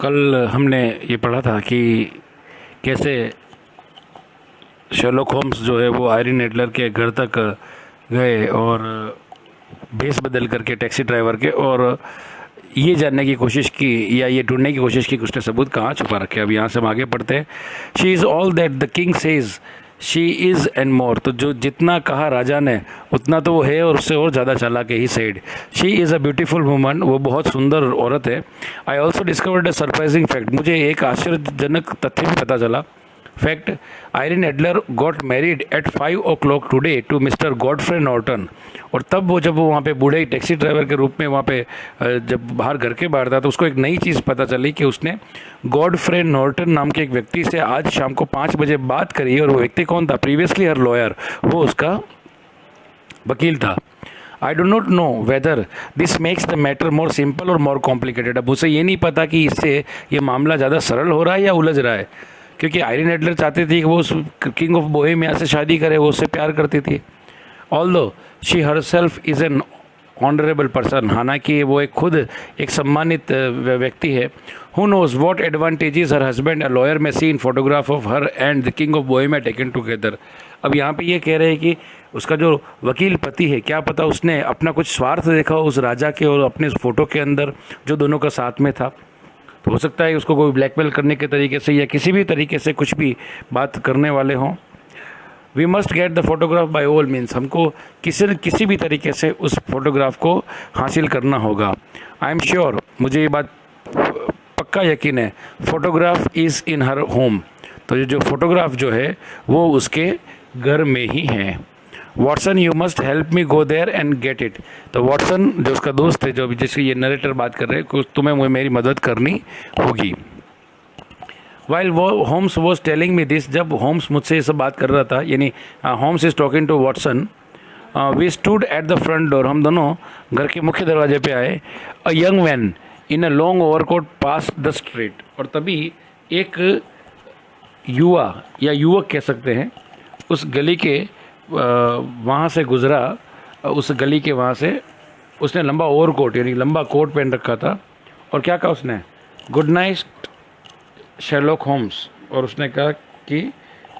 कल हमने ये पढ़ा था कि कैसे शेरलॉक होम्स जो है वो आयरन एडलर के घर तक गए और भेस बदल करके टैक्सी ड्राइवर के, और ये जानने की कोशिश की या ये ढूंढने की कोशिश की कि उसने सबूत कहाँ छुपा रखे। अब यहाँ से हम आगे पढ़ते हैं। She is all that the king says she is and more. तो जो जितना कहा राजा ने उतना तो वो है और उससे और ज़्यादा चालाक है। He said she is a beautiful woman. वो बहुत सुंदर औरत है। I also discovered a surprising fact. मुझे एक आश्चर्यजनक तथ्य भी पता चला। Fact, Irene Adler got married at 5 o'clock today to mister Godfrey Norton. और तब वो जब वो वहाँ पे बूढ़े टैक्सी ड्राइवर के रूप में वहाँ पे जब बाहर घर के बाहर था तो उसको एक नई चीज़ पता चली कि उसने गॉडफ्रे नॉर्टन नाम के एक व्यक्ति से आज शाम को 5 बजे बात करी। और वो व्यक्ति कौन था? प्रीवियसली हर लॉयर, वो उसका वकील था। I do not know whether this makes the matter more simple और मोर कॉम्प्लिकेटेड। अब उसे ये नहीं पता कि इससे ये मामला ज़्यादा सरल हो रहा है या उलझ रहा है, क्योंकि आयरन एडलर चाहती थी कि वो उस किंग ऑफ बोहेमिया से शादी करे, वो उससे प्यार करती थी। Although she herself is an honourable person, हालांकि वो एक खुद एक सम्मानित व्यक्ति है। Who knows what advantages her husband a lawyer may see in photograph of her and the king of Bohemia taken together. अब यहाँ पे ये कह रहे हैं कि उसका जो वकील पति है, क्या पता उसने अपना कुछ स्वार्थ देखा हो उस राजा के और अपने उस फोटो के अंदर जो दोनों का साथ में था। तो हो सकता है उसको कोई ब्लैकमेल करने के तरीके से या किसी भी तरीके से कुछ भी बात करने वाले हों। We must get the photograph by all means, हमको किसी भी तरीके से उस फोटोग्राफ को हासिल करना होगा। आई एम श्योर, मुझे ये बात पक्का यकीन है, photograph is in her home. तो ये जो फोटोग्राफ जो है वो उसके घर में ही है। Watson you must help me go there and get it. तो वॉटसन जो उसका दोस्त है, जो अभी जिससे ये नरेटर बात कर रहे हैं, कुछ तुम्हें मेरी मदद करनी होगी। वाइल वो Holmes was telling me this, जब होम्स मुझसे ये सब बात कर रहा था, यानी Holmes is talking to Watson, we stood at the front door. हम दोनों घर के मुख्य दरवाजे पे आए। A young man in a long overcoat pass the street. और तभी एक युवा या युवक कह सकते हैं उस गली के वहाँ से गुज़रा। उस गली के वहाँ से उसने लंबा ओवरकोट यानी लंबा कोट पहन रखा था। और क्या कहा उसने? Good night Sherlock Holmes. और उसने कहा कि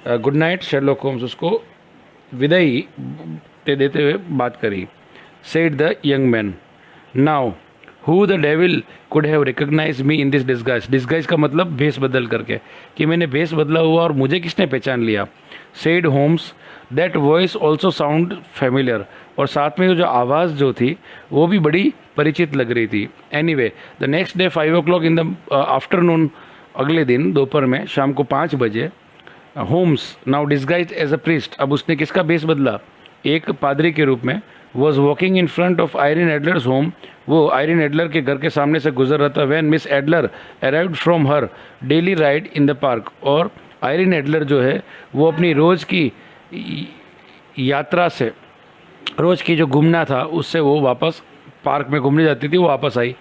गुड नाइट शेरलॉक होम्स, उसको विदाई देते हुए बात करी। Said the young man, now who the devil could have recognise me in this disguise. Disguise का मतलब भेष बदल करके, कि मैंने भेष बदला हुआ और मुझे किसने पहचान लिया। Said Holmes, that voice also sound familiar. और साथ में जो आवाज़ जो थी वो भी बड़ी परिचित लग रही थी। Anyway the next day 5 o'clock in the afternoon, अगले दिन दोपहर में शाम को 5 बजे, Holmes now disguised as a priest, अब उसने किसका भेष बदला? एक पादरी के रूप में। Was walking in front of Irene Adler's home, वो आयरन एडलर के घर के सामने से गुजर रहा था। When miss Adler arrived from her daily ride in the park. और आयरन एडलर जो है वो अपनी रोज़ की यात्रा से, रोज़ की जो घूमना था उससे वो वापस पार्क में घूमने जाती थी, वो वापस आई।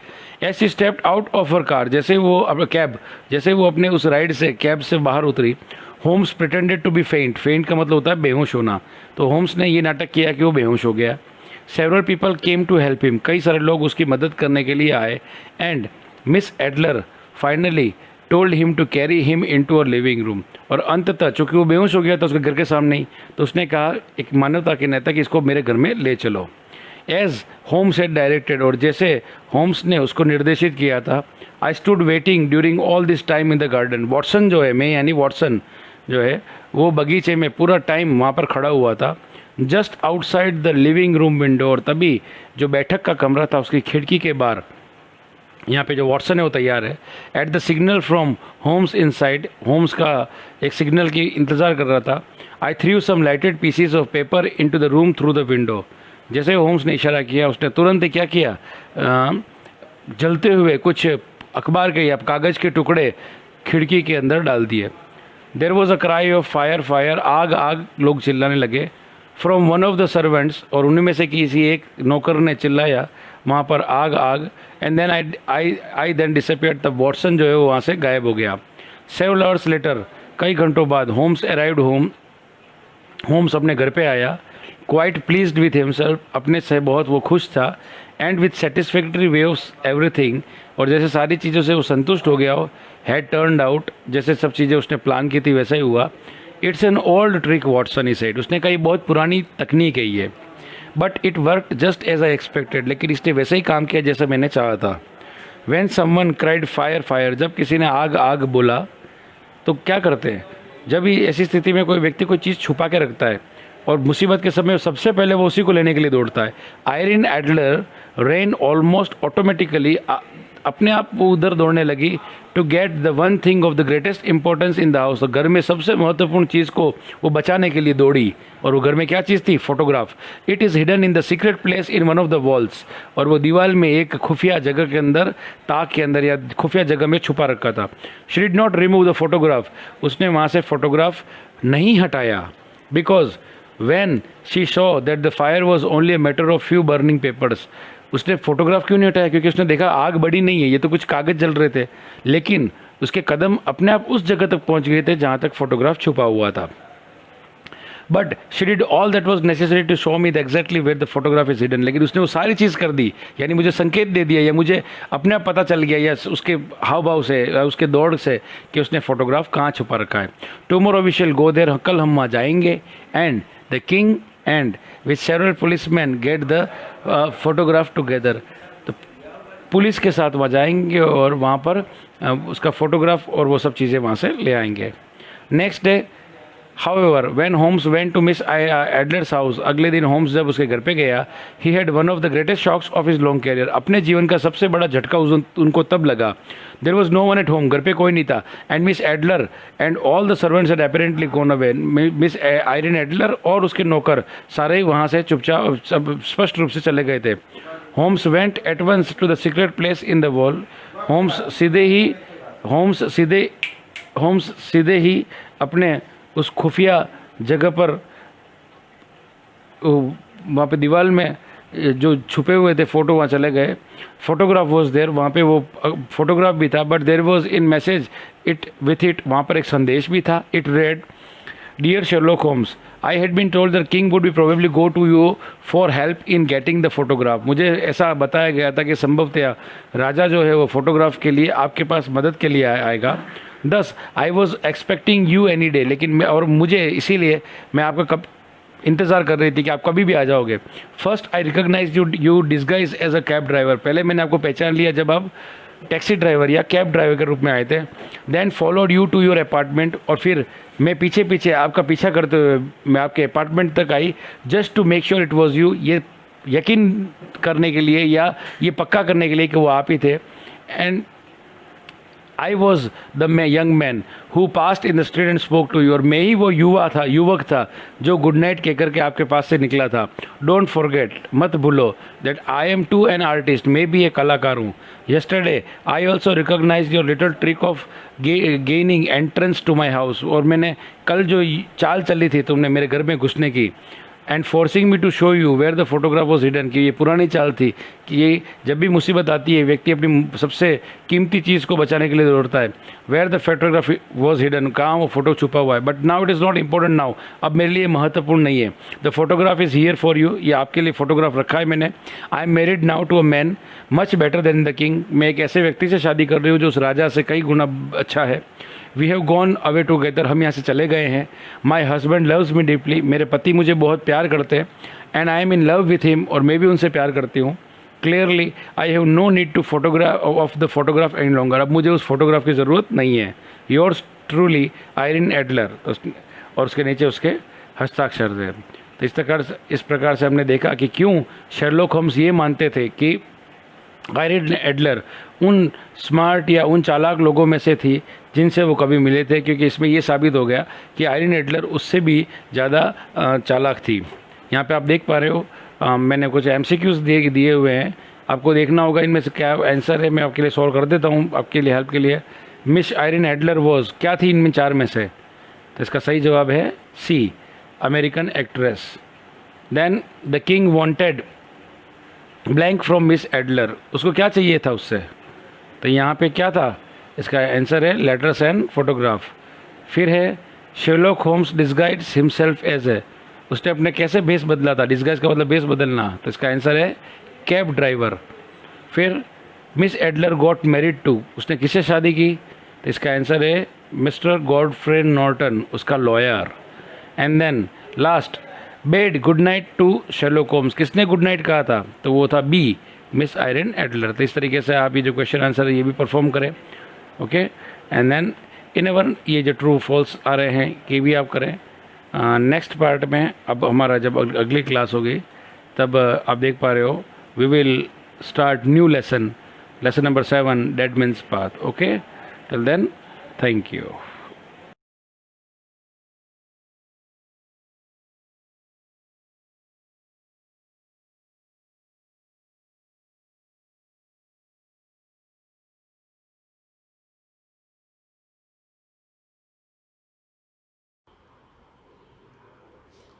As she stepped out of her car, जैसे वो अपने कैब, जैसे वो अपने उस राइड से कैब से बाहर उतरी, होम्स प्रिटेंडेड टू बी फेंट। फेंट का मतलब होता है बेहोश होना। तो होम्स ने ये नाटक किया कि वो बेहोश हो गया। Several people came to help him, कई सारे लोग उसकी मदद करने के लिए आए। And miss Adler finally told him to carry him in to a living room. और अंततः चूँकि वो बेहोश हो गया था उसके घर के सामने ही, तो उसने कहा एक मानवता के नेता कि इसको मेरे घर में ले चलो। एज होम्स हैड डायरेक्टेड, और जैसे होम्स ने उसको निर्देशित किया था। I stood waiting during all this time in the garden. Watson जो है, मैं यानी वॉटसन जो है वो बगीचे में पूरा टाइम वहाँ पर खड़ा हुआ था। Just outside the living room window, और तभी जो बैठक का कमरा था उसकी खिड़की के बाहर यहाँ पे जो वॉटसन है वो तैयार है। At the signal from Holmes inside, Holmes का एक सिग्नल की इंतज़ार कर रहा था। I threw some lighted pieces of paper into the room through the window. जैसे होम्स ने इशारा किया, उसने तुरंत क्या किया, जलते हुए कुछ अखबार के या कागज़ के टुकड़े खिड़की के अंदर डाल दिए। There was a cry of fire fire, आग आग, लोग चिल्लाने लगे। From one of the servants, और उन्हीं में से किसी एक नौकर ने चिल्लाया वहाँ पर आग आग। And then I then disappeared, तब वॉटसन जो है वो वहाँ से गायब हो गया। सेवरल आवर्स लेटर, कई घंटों बाद, होम्स अराइव्ड होम, होम्स अपने घर पे आया। क्वाइट प्लीज्ड विथ हिमसेल्फ, अपने से बहुत वो खुश था। And with satisfactory way of everything, और जैसे सारी चीज़ों से वो संतुष्ट हो गया हो, हैड टर्नड आउट, जैसे सब चीज़ें उसने प्लान की थी वैसा ही हुआ। It's an old trick Watson, he said, उसने कहा ये बहुत पुरानी तकनीक है ये, but it work just as I expected, लेकिन इसने वैसे ही काम किया जैसा मैंने चाहा था। When someone cried fire fire, जब किसी ने आग आग बोला तो क्या करते हैं, जब भी ऐसी स्थिति में कोई व्यक्ति कोई चीज़ छुपा के रखता है और मुसीबत के समय सबसे पहले वो उसी को लेने के लिए दौड़ता है। Irene Adler ran almost automatically, अपने आप वो उधर दौड़ने लगी, to get the one thing of the greatest importance in the house, तो घर में सबसे महत्वपूर्ण चीज़ को वो बचाने के लिए दौड़ी। और वो घर में क्या चीज़ थी, photograph. It is hidden in the secret place in one of the walls, और वो दीवार में एक खुफिया जगह के अंदर, ताक के अंदर या खुफिया जगह में छुपा रखा था। She did not remove the photograph, उसने वहाँ से फोटोग्राफ नहीं हटाया, because when she saw that the fire was only a matter of few burning papers, उसने फोटोग्राफ क्यों नहीं हटाया, क्योंकि उसने देखा आग बड़ी नहीं है, ये तो कुछ कागज़ जल रहे थे, लेकिन उसके कदम अपने आप उस जगह तक पहुंच गए थे जहां तक फोटोग्राफ छुपा हुआ था। But she did all that was necessary to show me the exactly where the photograph is hidden, लेकिन उसने वो सारी चीज़ कर दी, यानी मुझे संकेत दे दिया या मुझे अपने आप पता चल गया या उसके हाव भाव से या उसके दौड़ से कि उसने फोटोग्राफ कहाँ छुपा रखा है। Tomorrow we shall go there, कल हम वहाँ जाएंगे, and the king and with several policeman get the photograph together, तो पुलिस के साथ वहाँ जाएंगे और वहाँ पर उसका फोटोग्राफ और वो सब चीज़ें वहाँ से ले आएंगे। Next day however when Holmes went to miss Adler's house, अगले दिन होम्स जब उसके घर पे गया, he had one of the greatest shocks of his long career, अपने जीवन का सबसे बड़ा झटका उनको तब लगा। There was no one at home, घर पे कोई नहीं था, and miss Adler and all the servants had apparently gone away, miss Irene Adler और उसके नौकर सारे ही वहाँ से चुपचाप स्पष्ट रूप से चले गए थे। Holmes went at once to the secret place in the wall, Holmes सीधे ही अपने उस खुफिया जगह पर, वहाँ पे दीवार में जो छुपे हुए थे फोटो, वहाँ चले गए। फोटोग्राफ वॉज देयर, वहाँ पे वो फोटोग्राफ भी था, but there was in message it with it, वहाँ पर एक संदेश भी था। It read, dear Sherlock Holmes, I had been told the king would be probably go to you for help in getting the photograph, मुझे ऐसा बताया गया था कि संभवतः राजा जो है वो फोटोग्राफ के लिए आपके पास मदद के लिए आएगा। दस I was expecting you any day, लेकिन मैं, और मुझे इसीलिए मैं आपका कब इंतज़ार कर रही थी कि आप कभी भी आ जाओगे। First I recognise you disguise as a cab driver, पहले मैंने आपको पहचान लिया जब आप टैक्सी ड्राइवर या कैब ड्राइवर के रूप में आए थे। Then followed you to your apartment, और फिर मैं पीछे पीछे आपका पीछा करते हुए मैं आपके अपार्टमेंट तक आई, just to make sure it was you, ये यकीन करने के लिए या ये पक्का करने के लिए कि वो आप ही थे। And I was the young man who passed in the street and spoke to you, और मैं ही वो युवक था जो गुड नाइट कह करके आपके पास से निकला था। डोंट फॉरगेट, मत भूलो, that I am too an artist, मैं भी एक कलाकार हूँ। Yesterday I also recognise your little trick of gaining entrance to my house, और मैंने कल जो चाल चली थी तुमने मेरे घर में घुसने की, and forcing me to show you where the photograph was hidden, कि ये पुरानी चाल थी कि ये जब भी मुसीबत आती है व्यक्ति अपनी सबसे कीमती चीज़ को बचाने के लिए दौड़ता है। Where the photograph was hidden, कहाँ वो फोटो छुपा हुआ है। But now it is not important now, अब मेरे लिए महत्वपूर्ण नहीं है। The photograph is here for you, ये आपके लिए फोटोग्राफ रखा है मैंने। I am married now to a man much better than the king, मैं एक ऐसे व्यक्ति से शादी कर रही हूँ जो उस राजा से कई गुना अच्छा है। We have gone away together, हम यहाँ से चले गए हैं। My husband loves me deeply, मेरे पति मुझे बहुत प्यार करते हैं। And I am in love with him, और मैं भी उनसे प्यार करती हूँ। Clearly I have no need to photograph of the photograph any longer, अब मुझे उस फोटोग्राफ की ज़रूरत नहीं है। योर्स ट्रूली आयरिन एडलर, और उसके नीचे उसके हस्ताक्षर थे। तो इस प्रकार से हमने देखा कि क्यों शेरलॉक होम्स ये मानते थे कि आयरिन एडलर उन स्मार्ट या उन चालाक लोगों में से थी जिनसे वो कभी मिले थे, क्योंकि इसमें ये साबित हो गया कि आयरिन एडलर उससे भी ज़्यादा चालाक थी। यहाँ पे आप देख पा रहे हो, मैंने कुछ MCQs दिए हुए हैं, आपको देखना होगा इनमें से क्या आंसर है। मैं आपके लिए सॉल्व कर देता हूँ आपके लिए हेल्प के लिए। मिस आयरिन एडलर वॉज, क्या थी इनमें चार में से, तो इसका सही जवाब है C, American actress. Then the king wanted blank from miss Adler, उसको क्या चाहिए था उससे, तो यहाँ पे क्या था, इसका आंसर है लेटर्स एंड फोटोग्राफ। फिर है Sherlock Holmes disguise himself as a, उसने अपने कैसे भेष बदला था, डिस्गाइज का मतलब भेष बदलना, तो इसका आंसर है कैब ड्राइवर। फिर miss Adler got married to, उसने किससे शादी की? तो इसका आंसर है मिस्टर गॉडफ्रे नॉर्टन, उसका lawyer. And then last, bed good night to Sherlock Holmes, किसने गुड नाइट कहा था? तो वो था बी, मिस आयरन एडलर। तो इस तरीके से आप ये जो क्वेश्चन आंसर है ये भी परफॉर्म करें। Okay, and then in ever ये जो ट्रू फॉल्स आ रहे हैं ये भी आप करें। नेक्स्ट पार्ट में अब हमारा जब अगली क्लास होगी तब आप देख पा रहे हो we will start new lesson number 7, dead means path. Okay, till then thank you.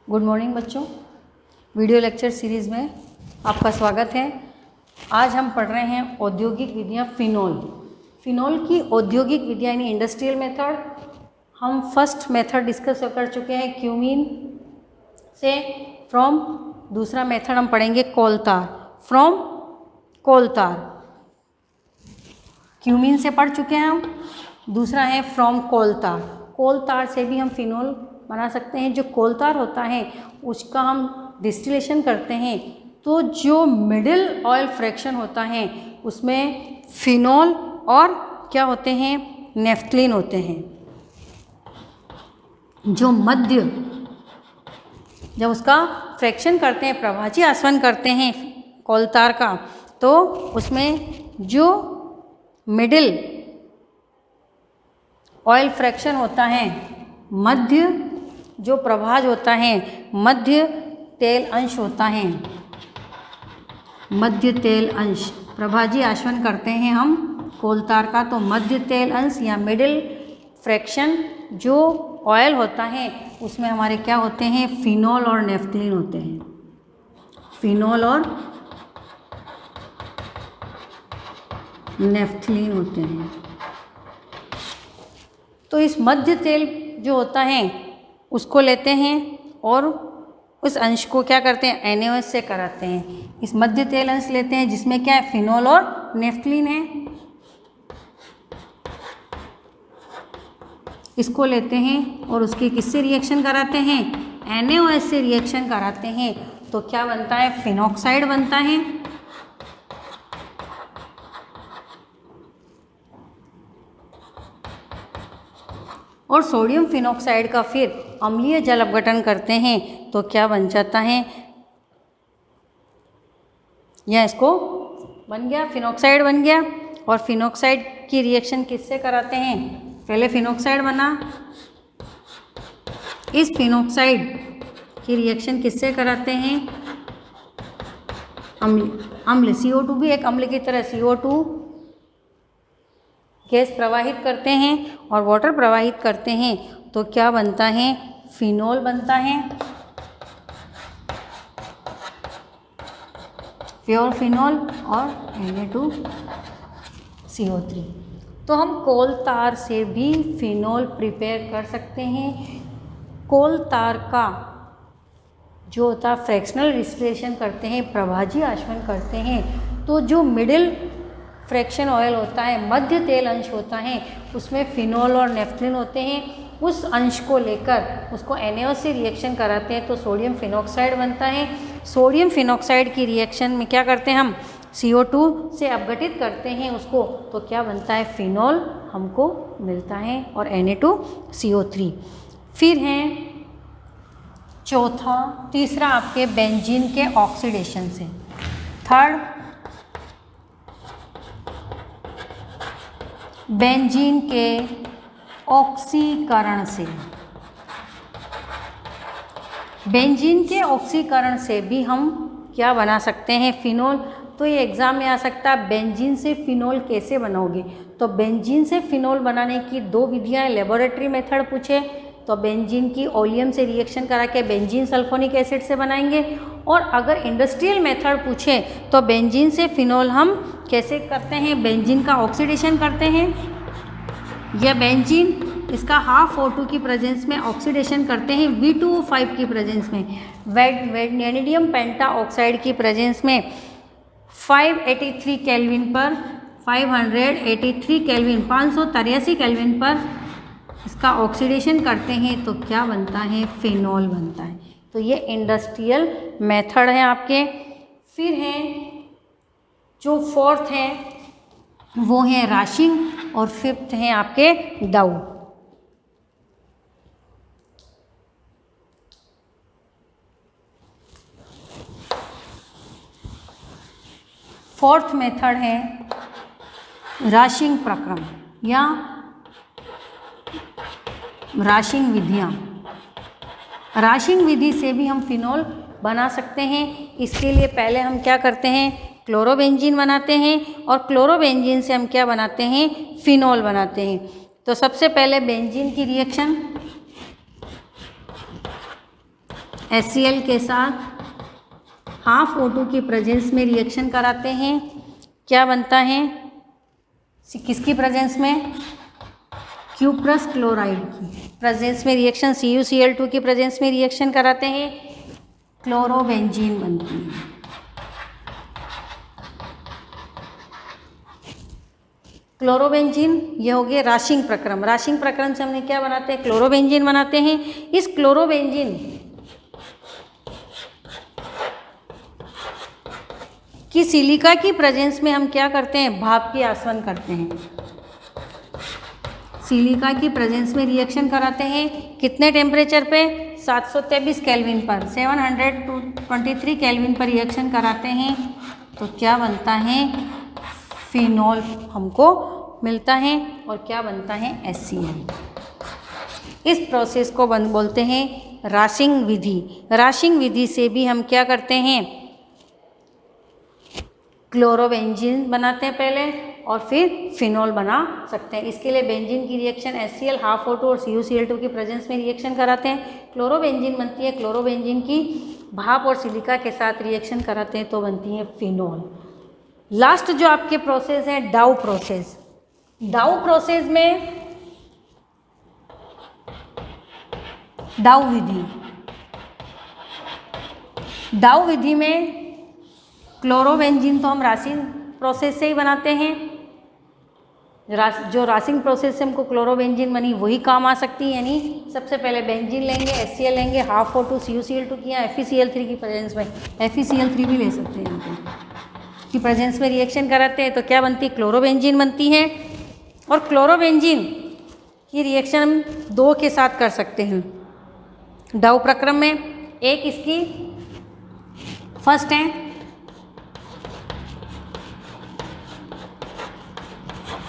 Good morning बच्चों, वीडियो लेक्चर सीरीज़ में आपका स्वागत है। आज हम पढ़ रहे हैं औद्योगिक विधियाँ फिनोल की औद्योगिक विधियाँ यानी इंडस्ट्रियल मेथड। हम फर्स्ट मेथड डिस्कस कर चुके हैं क्यूमीन से फ्रॉम। दूसरा मेथड हम पढ़ेंगे कोलतार, फ्रॉम कोलतार। क्यूमीन से पढ़ चुके हैं हम, दूसरा है फ्रॉम कोलतार। कोलतार से भी हम फिनोल बना सकते हैं। जो कोलतार होता है उसका हम डिस्टिलेशन करते हैं तो जो मिडिल ऑयल फ्रैक्शन होता है उसमें फिनोल और क्या होते हैं, नेफ्थलीन होते हैं। जो मध्य जब उसका फ्रैक्शन करते हैं, प्रभाजी आसवन करते हैं कोलतार का, तो उसमें जो मिडिल ऑयल फ्रैक्शन होता है, मध्य जो प्रभाज होता है, मध्य तेल अंश होता है, मध्य तेल अंश प्रभाजी आसवन करते हैं हम कोलतार का, तो मध्य तेल अंश या मिडिल फ्रैक्शन जो ऑयल होता है उसमें हमारे क्या होते हैं, फिनोल और नेफ्थलीन होते हैं। फिनोल और नेफ्थलीन होते हैं। तो इस मध्य तेल जो होता है उसको लेते हैं और उस अंश को क्या करते हैं, NaOH से कराते हैं। इस मध्य तेल अंश लेते हैं जिसमें क्या है, फिनोल और नेफ्थलीन है। इसको लेते हैं और उसकी किससे रिएक्शन कराते हैं, NaOH से रिएक्शन कराते हैं। तो क्या बनता है, फिनॉक्साइड बनता है। और सोडियम फिनॉक्साइड का फिर अम्लीय जल अपघटन करते हैं तो क्या बन जाता है, या इसको बन गया, फिनॉक्साइड बन गया। और फिनॉक्साइड की रिएक्शन किससे कराते हैं, पहले फिनॉक्साइड बना, इस फिनॉक्साइड की रिएक्शन किससे कराते हैं, अम्ल CO2 भी एक अम्ल की तरह CO2 गैस प्रवाहित करते हैं और वाटर प्रवाहित करते हैं तो क्या बनता है, फिनोल बनता है, प्योर फिनोल और Na2CO3। तो हम कोलतार से भी फिनोल प्रिपेयर कर सकते हैं। कोलतार का जो होता है फ्रैक्शनल डिस्टिलेशन करते हैं, प्रभाजी आसवन करते हैं, तो जो मिडिल फ्रैक्शन ऑयल होता है, मध्य तेल अंश होता है, उसमें फिनोल और नेफ्थलीन होते हैं। उस अंश को लेकर उसको NaOH से रिएक्शन कराते हैं तो सोडियम फिनॉक्साइड बनता है। सोडियम फिनॉक्साइड की रिएक्शन में क्या करते हैं हम, CO2 से अपघटित करते हैं उसको, तो क्या बनता है, फिनोल हमको मिलता है और Na2CO3। फिर हैं तीसरा आपके बेंजीन के ऑक्सीडेशन से। थर्ड, बेंजीन के ऑक्सीकरण से। बेंजीन के ऑक्सीकरण से भी हम क्या बना सकते हैं, फिनोल। तो ये एग्ज़ाम में आ सकता है, बेंजीन से फिनोल कैसे बनाओगे। तो बेंजीन से फिनोल बनाने की 2 विधियाँ, लेबोरेटरी मेथड पूछे तो बेंजीन की ओलियम से रिएक्शन करा के बेंजीन सल्फोनिक एसिड से बनाएंगे, और अगर इंडस्ट्रियल मेथड पूछे तो बेंजीन से फिनोल हम कैसे करते हैं, बेंजीन का ऑक्सीडेशन करते हैं। यह बेंजीन इसका हाफ O2 की प्रेजेंस में ऑक्सीडेशन करते हैं V2O5 की प्रेजेंस में, वैनेडियम पेंटा ऑक्साइड की प्रेजेंस में 583 केल्विन पर 583 केल्विन 583 केल्विन पर इसका ऑक्सीडेशन करते हैं तो क्या बनता है? फिनॉल बनता है। तो ये इंडस्ट्रियल मेथड है आपके। फिर है जो फोर्थ है वो है राशिंग और फिफ्थ है आपके डाउ। फोर्थ मेथड है राशिंग प्रक्रम या राशिंग विधियाँ। राशिंग विधि से भी हम फिनॉल बना सकते हैं। इसके लिए पहले हम क्या करते हैं? क्लोरोबेंजीन बनाते हैं और क्लोरोबेंजीन से हम क्या बनाते हैं? फिनॉल बनाते हैं। तो सबसे पहले बेंजीन की रिएक्शन HCl के साथ हाफ O2 की प्रेजेंस में रिएक्शन कराते हैं। क्या बनता है? किसकी प्रेजेंस में? क्यूप्रस क्लोराइड की प्रेजेंस में रिएक्शन CuCl2 की प्रेजेंस में रिएक्शन कराते हैं, क्लोरोबेंजीन बनती है। क्लोरोबेंजीन ये हो गए राशिंग प्रक्रम। राशिंग प्रक्रम से हमने क्या बनाते हैं? क्लोरोबेंजीन बनाते हैं। इस क्लोरोबेंजीन की सिलिका की प्रेजेंस में हम क्या करते हैं? भाप की आसवन करते हैं। सिलिका की प्रेजेंस में रिएक्शन कराते हैं। कितने टेम्परेचर पे? 723 केल्विन पर 723 केल्विन पर रिएक्शन कराते हैं तो क्या बनता है? फिनॉल हमको मिलता है। और क्या बनता है? HCl। इस प्रोसेस को बोलते हैं राशिंग विधि। राशिंग विधि से भी हम क्या करते हैं? क्लोरोबेंजीन बनाते हैं पहले और फिर फिनॉल बना सकते हैं। इसके लिए बेंजीन की रिएक्शन HCl हाफ O2 और CuCl2 की प्रेजेंस में रिएक्शन कराते हैं, क्लोरोबेंजीन बनती है। क्लोरोबेंजीन की भाप और सिलिका के साथ रिएक्शन कराते हैं तो बनती है फिनॉल। लास्ट जो आपके प्रोसेस है डाउ प्रोसेस। डाउ प्रोसेस में डाउ विधि, डाउ विधि में क्लोरोबेंजीन तो हम राशिंग प्रोसेस से ही बनाते हैं। जो राशिंग प्रोसेस से हमको क्लोरोबेंजीन बनी वही काम आ सकती है। यानी सबसे पहले बेंजीन लेंगे, HCl लेंगे, हाफ O2 CuCl2 की या FeCl3 की प्रेजेंस में, FeCl3 भी ले सकते हैं हमको की प्रेजेंस में रिएक्शन कराते हैं तो क्या बनती है? क्लोरोबेंजीन बनती है। और क्लोरोबेंजीन की रिएक्शन हम दो के साथ कर सकते हैं डाउ प्रक्रम में। एक इसकी फर्स्ट है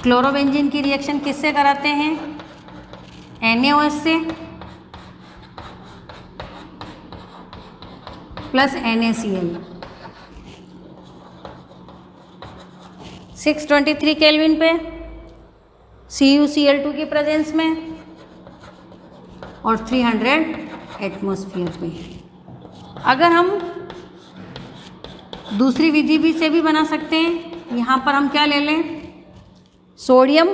क्लोरोबेंजीन की रिएक्शन किससे कराते हैं? NaOH से प्लस NaCl। 623 केल्विन पे CuCl2 की प्रेजेंस में और 300 एटमॉस्फेयर पे। अगर हम दूसरी विधि भी से भी बना सकते हैं। यहाँ पर हम क्या ले लें? सोडियम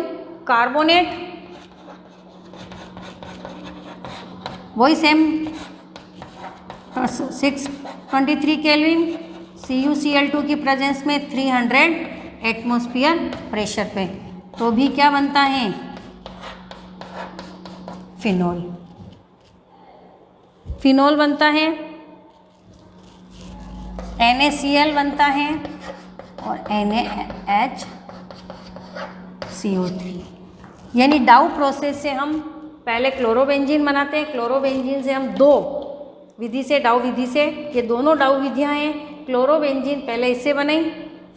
कार्बोनेट, वही सेम 623 केल्विन CuCl2 की प्रेजेंस में 300 एटमॉस्फेयर प्रेशर पे, तो भी क्या बनता है? फिनॉल। फिनॉल बनता है, NaCl बनता है और NaHCO3। यानी डाउ प्रोसेस से हम पहले क्लोरोबेंजीन बनाते हैं। क्लोरोबेंजीन से हम दो विधि से, डाउ विधि से, ये दोनों डाउ विधियां हैं। क्लोरोबेंजीन पहले इससे बनाई,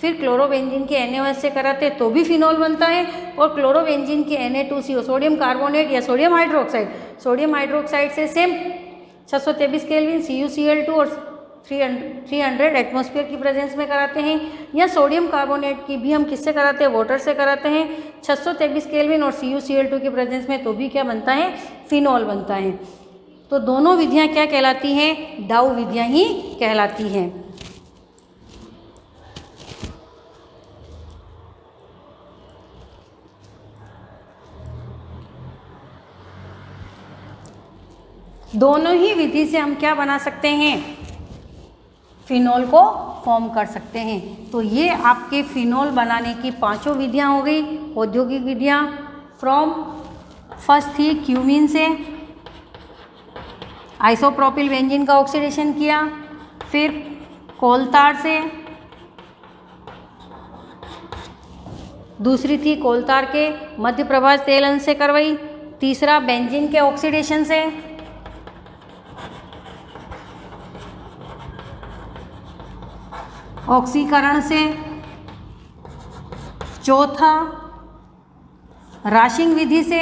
फिर क्लोरोबेंजीन के NaOH से कराते तो भी फिनॉल बनता है। और क्लोरोबेंजीन के Na2CO सोडियम कार्बोनेट या सोडियम हाइड्रोक्साइड से सेम 623 केल्विन CuCl2 और 300 एटमॉस्फेयर की प्रेजेंस में कराते हैं। या सोडियम कार्बोनेट की भी हम किससे कराते हैं? वाटर से कराते हैं 623 केल्विन और CuCl2 की प्रेजेंस में, तो भी क्या बनता है? फिनॉल बनता है। तो दोनों विधियां क्या कहलाती हैं? डाउ विधियां ही कहलाती हैं। दोनों ही विधि से हम क्या बना सकते हैं? फिनोल को फॉर्म कर सकते हैं। तो ये आपके फिनोल बनाने की पांचों विधियां हो गई, औद्योगिक विधियां। फर्स्ट थी क्यूमीन से आइसोप्रोपिल बेंजीन का ऑक्सीडेशन किया, फिर कोलतार से, दूसरी थी कोलतार के मध्य प्रभा तेल अंश से करवाई, तीसरा बेंजीन के ऑक्सीडेशन से, ऑक्सीकरण से, चौथा राशिंग विधि से।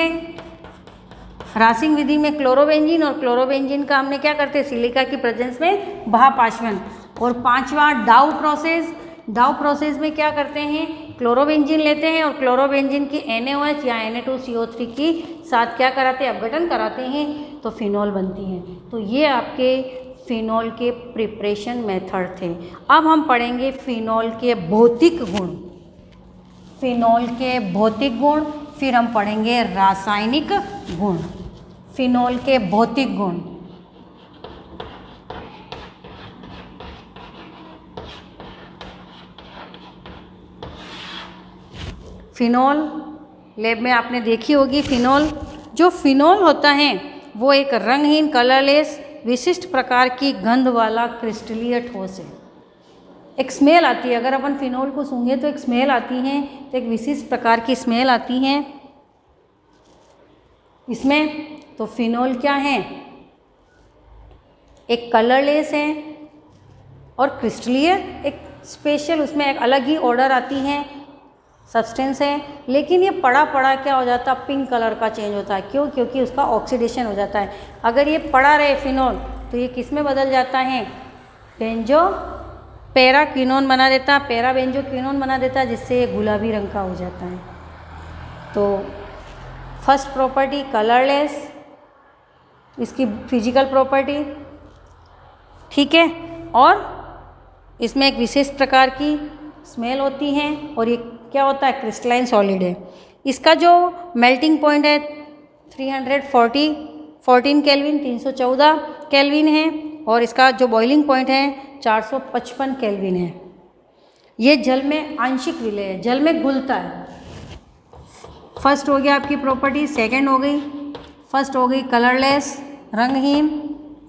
राशिंग विधि में क्लोरोबेंजीन, और क्लोरोबेंजीन का हमने क्या करते हैं, सिलिका की प्रेजेंस में भाप आशवन। और पांचवा डाउ प्रोसेस। डाउ प्रोसेस में क्या करते हैं, क्लोरोबेंजीन लेते हैं और क्लोरोबेंजीन की NaOH या Na2CO3 की साथ क्या कराते हैं, अपघटन कराते हैं, तो फिनोल बनती है। तो ये आपके फिनोल के प्रिपरेशन मेथड थे। अब हम पढ़ेंगे फिनोल के भौतिक गुण। फिनोल के भौतिक गुण, फिर हम पढ़ेंगे रासायनिक गुण। फिनोल के भौतिक गुण। फिनोल लैब में आपने देखी होगी फिनोल। जो फिनोल होता है वो एक रंगहीन कलरलेस विशिष्ट प्रकार की गंध वाला क्रिस्टलीय ठोस है। एक स्मेल आती है, अगर अपन फिनोल को सूंघे तो एक स्मेल आती है, तो एक विशिष्ट प्रकार की स्मेल आती है इसमें। तो फिनोल क्या है, एक कलरलेस है और क्रिस्टलीय, एक स्पेशल उसमें एक अलग ही ऑर्डर आती है, सब्सटेंस है। लेकिन ये पड़ा पड़ा क्या हो जाता है, पिंक कलर का चेंज होता है। क्यों? क्योंकि उसका ऑक्सीडेशन हो जाता है। अगर ये पड़ा रहे फिनोल तो ये किस में बदल जाता है, बेंजो पैराक्विनोन बना देता है, पैरा बेंजो क्विनोन बना देता है, जिससे ये गुलाबी रंग का हो जाता है। तो फर्स्ट प्रॉपर्टी कलरलेस, इसकी फिजिकल प्रॉपर्टी, ठीक है। और इसमें एक विशेष प्रकार की स्मेल होती है, और ये क्या होता है, क्रिस्टलाइन सॉलिड है। इसका जो मेल्टिंग पॉइंट है 314 केल्विन, 314 केल्विन है, और इसका जो बॉइलिंग पॉइंट है 455 केल्विन है। ये जल में आंशिक विलय है, जल में घुलता है। फर्स्ट हो गया आपकी प्रॉपर्टी। सेकंड हो गई, फर्स्ट हो गई कलरलेस, रंगहीन,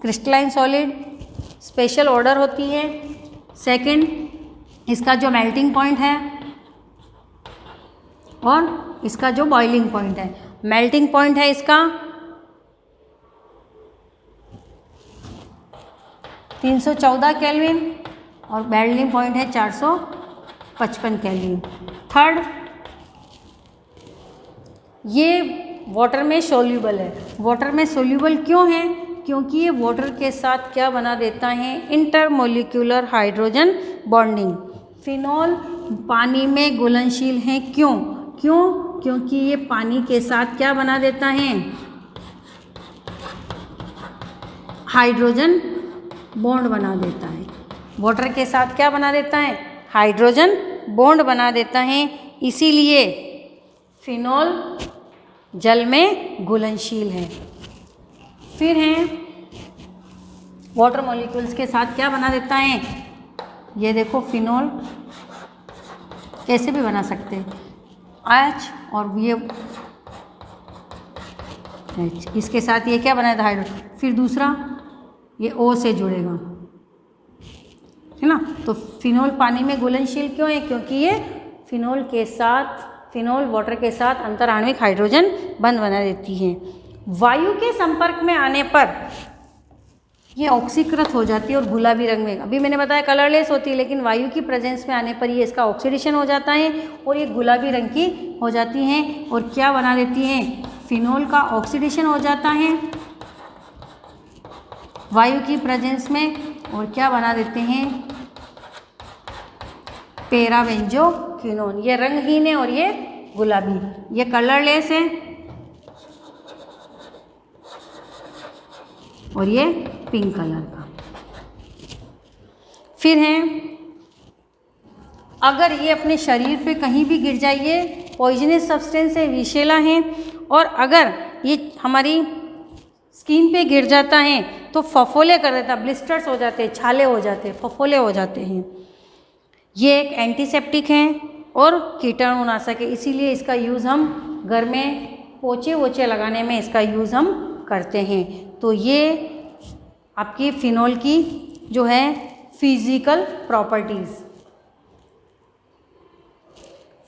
क्रिस्टलाइन सॉलिड, स्पेशल ऑर्डर होती है। सेकंड, इसका जो मेल्टिंग पॉइंट है और इसका जो बॉइलिंग पॉइंट है। मेल्टिंग पॉइंट है इसका 314 केल्विन और बॉइलिंग पॉइंट है 455 केल्विन। थर्ड, ये वाटर में सोल्यूबल है। वाटर में सोल्यूबल क्यों है? क्योंकि ये वाटर के साथ क्या बना देता है, इंटरमोलिक्यूलर हाइड्रोजन बॉन्डिंग। फिनोल पानी में घुलनशील है। क्यों? क्योंकि ये पानी के साथ क्या बना देता है, हाइड्रोजन बॉन्ड बना देता है। वाटर के साथ क्या बना देता है, हाइड्रोजन बॉन्ड बना देता है। इसीलिए फिनोल जल में घुलनशील है। फिर है वाटर मॉलिक्यूल्स के साथ क्या बना देता है, ये देखो फिनोल कैसे भी बना सकते हैं, H और ये H, इसके साथ ये क्या बनाया था, हाइड्रोजन। फिर दूसरा ये O से जुड़ेगा, है ना। तो फिनोल पानी में घुलनशील क्यों है? क्योंकि ये फिनोल वाटर के साथ अंतराण्विक हाइड्रोजन बंध बना देती है। वायु के संपर्क में आने पर ये ऑक्सीकृत हो जाती है और गुलाबी रंग में, अभी मैंने बताया कलरलेस होती है, लेकिन वायु की प्रेजेंस में आने पर ये इसका ऑक्सीडेशन हो जाता है और ये गुलाबी रंग की हो जाती हैं। और क्या बना देती हैं, फिनोल का ऑक्सीडेशन हो जाता है वायु की प्रेजेंस में, और क्या बना देते हैं, पैराबेंजोक्विनोन। ये रंगहीन है और ये गुलाबी, ये कलरलेस है और ये पिंक कलर का। फिर है, अगर ये अपने शरीर पे कहीं भी गिर जाए, ये पॉइजनस सब्सटेंस है, विषैला है। और अगर ये हमारी स्किन पे गिर जाता है तो फफोले कर देता है, ब्लिस्टर्स हो जाते हैं, छाले हो जाते हैं, फफोले हो जाते हैं। ये एक एंटीसेप्टिक है और कीटाणुनाशक है, इसीलिए इसका यूज़ हम घर में पोछे वोछे लगाने में इसका यूज़ हम करते हैं। तो ये आपकी फिनोल की जो है फिजिकल प्रॉपर्टीज़।